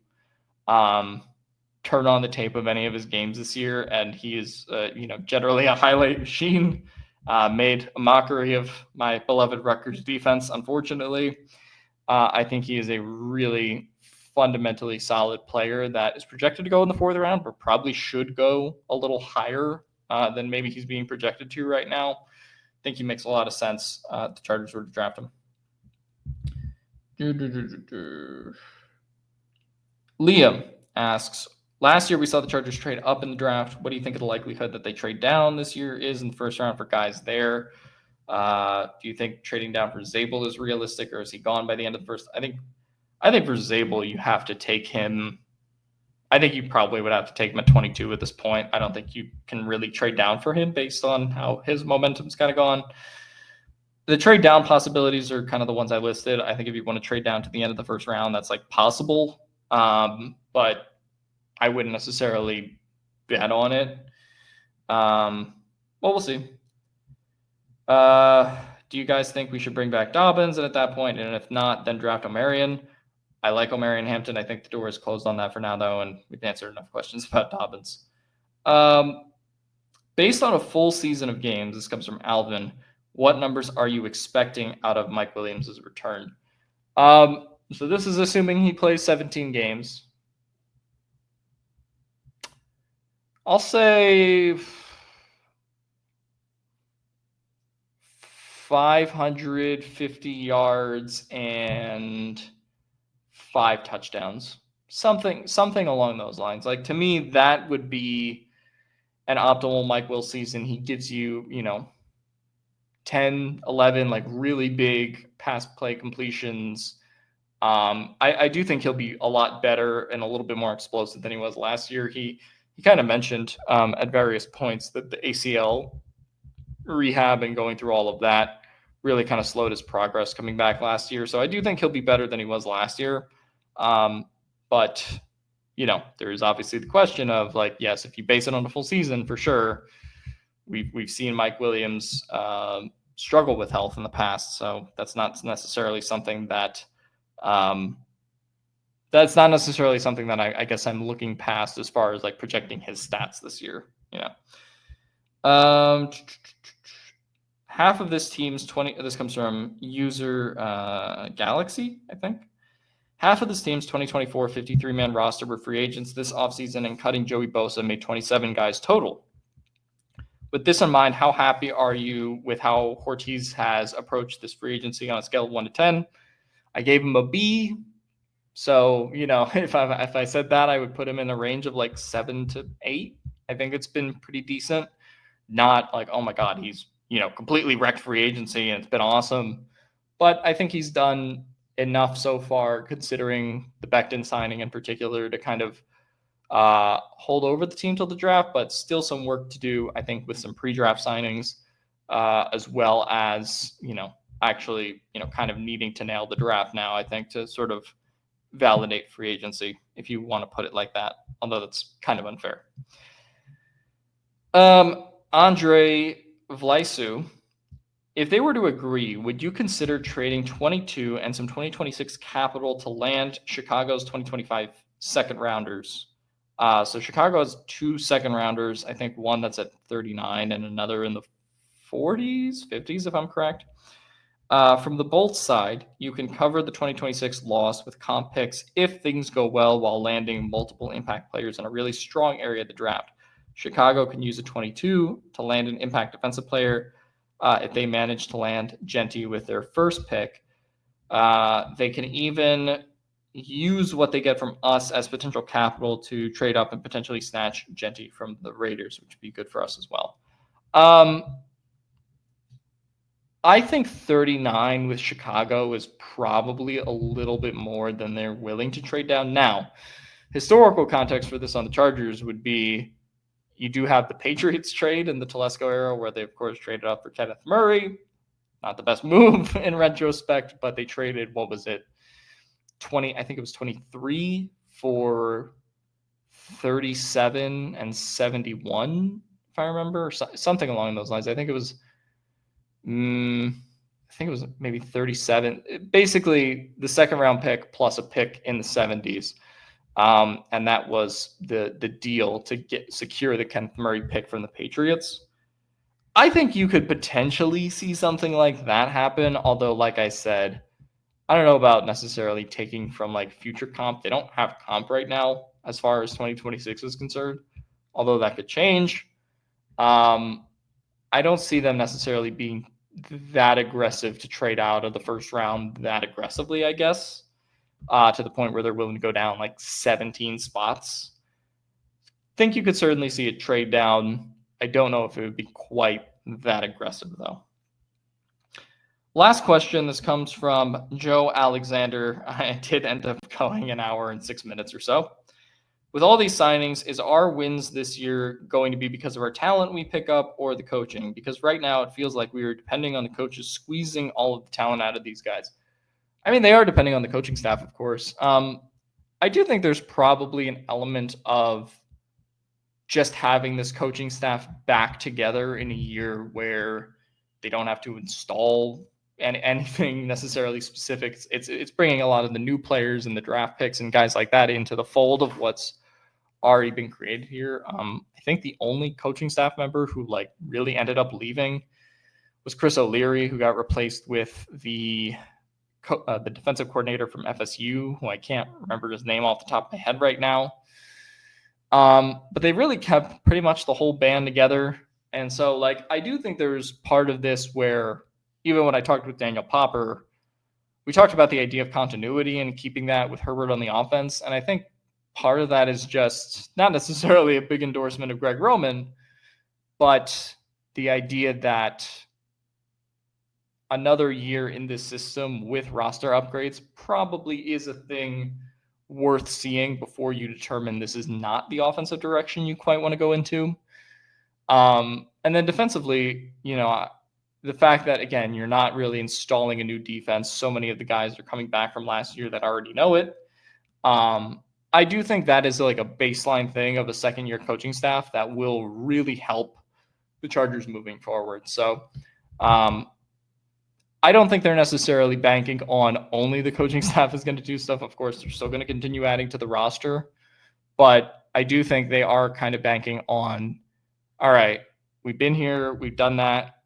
Turn on the tape of any of his games this year, and he is, generally a highlight machine. Made a mockery of my beloved Rutgers defense, unfortunately. I think he is a really fundamentally solid player that is projected to go in the 4th round, but probably should go a little higher than maybe he's being projected to right now. I think he makes a lot of sense. The Chargers were to draft him. Liam asks, last year we saw the Chargers trade up in the draft. What do you think of the likelihood that they trade down this year is in the 1st round for guys there? Do you think trading down for Zabel is realistic, or is he gone by the end of the first? I think for Zabel, you have to take him. I think you probably would have to take him at 22 at this point. I don't think you can really trade down for him based on how his momentum's kind of gone. The trade down possibilities are kind of the ones I listed. I think if you want to trade down to the end of the 1st round, that's like possible. But I wouldn't necessarily bet on it. Well, we'll see. Do you guys think we should bring back Dobbins? And at that point, and if not, then draft O'Marion. I like O'Marion Hampton. I think the door is closed on that for now, though, and we've answered enough questions about Dobbins. Based on a full season of games, this comes from Alvin, what numbers are you expecting out of Mike Williams' return? So this is assuming he plays 17 games. I'll say 550 yards and 5 touchdowns, something along those lines. Like, to me, that would be an optimal Mike Will season. He gives you, 10, 11, like really big pass play completions. I do think he'll be a lot better and a little bit more explosive than he was last year. He kind of mentioned at various points that the ACL rehab and going through all of that really kind of slowed his progress coming back last year. So I do think he'll be better than he was last year. But there is obviously the question of, like, yes, if you base it on a full season, for sure, we've seen Mike Williams struggle with health in the past. So that's not necessarily something that I guess I'm looking past as far as like projecting his stats this year. Half of this team's 20. This comes from user Galaxy, I think. Half of this team's 2024 53-man roster were free agents this offseason, and cutting Joey Bosa made 27 guys total. With this in mind, how happy are you with how Hortiz has approached this free agency on a scale of 1 to 10? I gave him a B. So, if I said that, I would put him in a range of like 7 to 8. I think it's been pretty decent. Not like, oh my God, he's, completely wrecked free agency and it's been awesome. But I think he's done enough so far, considering the Becton signing in particular, to kind of hold over the team till the draft, but still some work to do, I think, with some pre-draft signings, as well as, actually, kind of needing to nail the draft now, I think, to sort of validate free agency, if you want to put it like that, although that's kind of unfair. Andre Vlysu, if they were to agree, would you consider trading 22 and some 2026 capital to land Chicago's 2025 second rounders? So Chicago has 2 second rounders. I think one that's at 39 and another in the 40s, 50s, if I'm correct. From the Bolts side, you can cover the 2026 loss with comp picks if things go well while landing multiple impact players in a really strong area of the draft. Chicago can use a 22 to land an impact defensive player. If they manage to land Genty with their first pick, they can even use what they get from us as potential capital to trade up and potentially snatch Genty from the Raiders, which would be good for us as well. I think 39 with Chicago is probably a little bit more than they're willing to trade down. Now, historical context for this on the Chargers would be you do have the Patriots trade in the Telesco era where they, of course, traded up for Kenneth Murray. Not the best move in retrospect, but they traded, what was it? I think it was 23 for 37 and 71, if I remember, or something along those lines. I think it was maybe 37. Basically, the second round pick plus a pick in the 70s. And that was the deal to secure the Kenneth Murray pick from the Patriots. I think you could potentially see something like that happen. Although, like I said, I don't know about necessarily taking from like future comp. They don't have comp right now as far as 2026 is concerned, although that could change. I don't see them necessarily being that aggressive to trade out of the first round that aggressively, I guess, to the point where they're willing to go down like 17 spots. Think you could certainly see it trade down. I don't know if it would be quite that aggressive, though. Last question. This comes from Joe Alexander. I did end up going an hour and 6 minutes or so. With all these signings, is our wins this year going to be because of our talent we pick up or the coaching? Because right now it feels like we are depending on the coaches squeezing all of the talent out of these guys. I mean, they are depending on the coaching staff, of course. I do think there's probably an element of just having this coaching staff back together in a year where they don't have to install anything necessarily specific. It's bringing a lot of the new players and the draft picks and guys like that into the fold of what's already been created here. I think the only coaching staff member who like really ended up leaving was Chris O'Leary, who got replaced with the defensive coordinator from FSU, who I can't remember his name off the top of my head right now. But they really kept pretty much the whole band together. And so, like, I do think there's part of this where even when I talked with Daniel Popper, we talked about the idea of continuity and keeping that with Herbert on the offense. And I think part of that is just not necessarily a big endorsement of Greg Roman, but the idea that another year in this system with roster upgrades probably is a thing worth seeing before you determine this is not the offensive direction you quite want to go into. And then defensively, the fact that, again, you're not really installing a new defense. So many of the guys are coming back from last year that already know it. I do think that is like a baseline thing of a second-year coaching staff that will really help the Chargers moving forward. So I don't think they're necessarily banking on only the coaching staff is going to do stuff. Of course, they're still going to continue adding to the roster. But I do think they are kind of banking on, all right, we've been here, we've done that,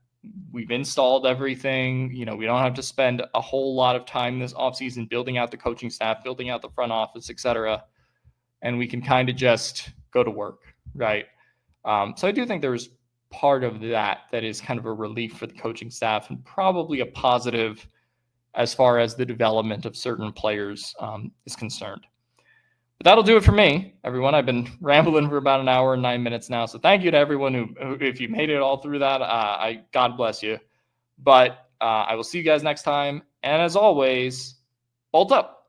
we've installed everything. We don't have to spend a whole lot of time this offseason building out the coaching staff, building out the front office, etc. And we can kind of just go to work, right? So I do think there's part of that is kind of a relief for the coaching staff and probably a positive as far as the development of certain players is concerned. But that'll do it for me, everyone. I've been rambling for about an hour and 9 minutes now. So thank you to everyone who if you made it all through that, God bless you. But I will see you guys next time. And as always, bolt up.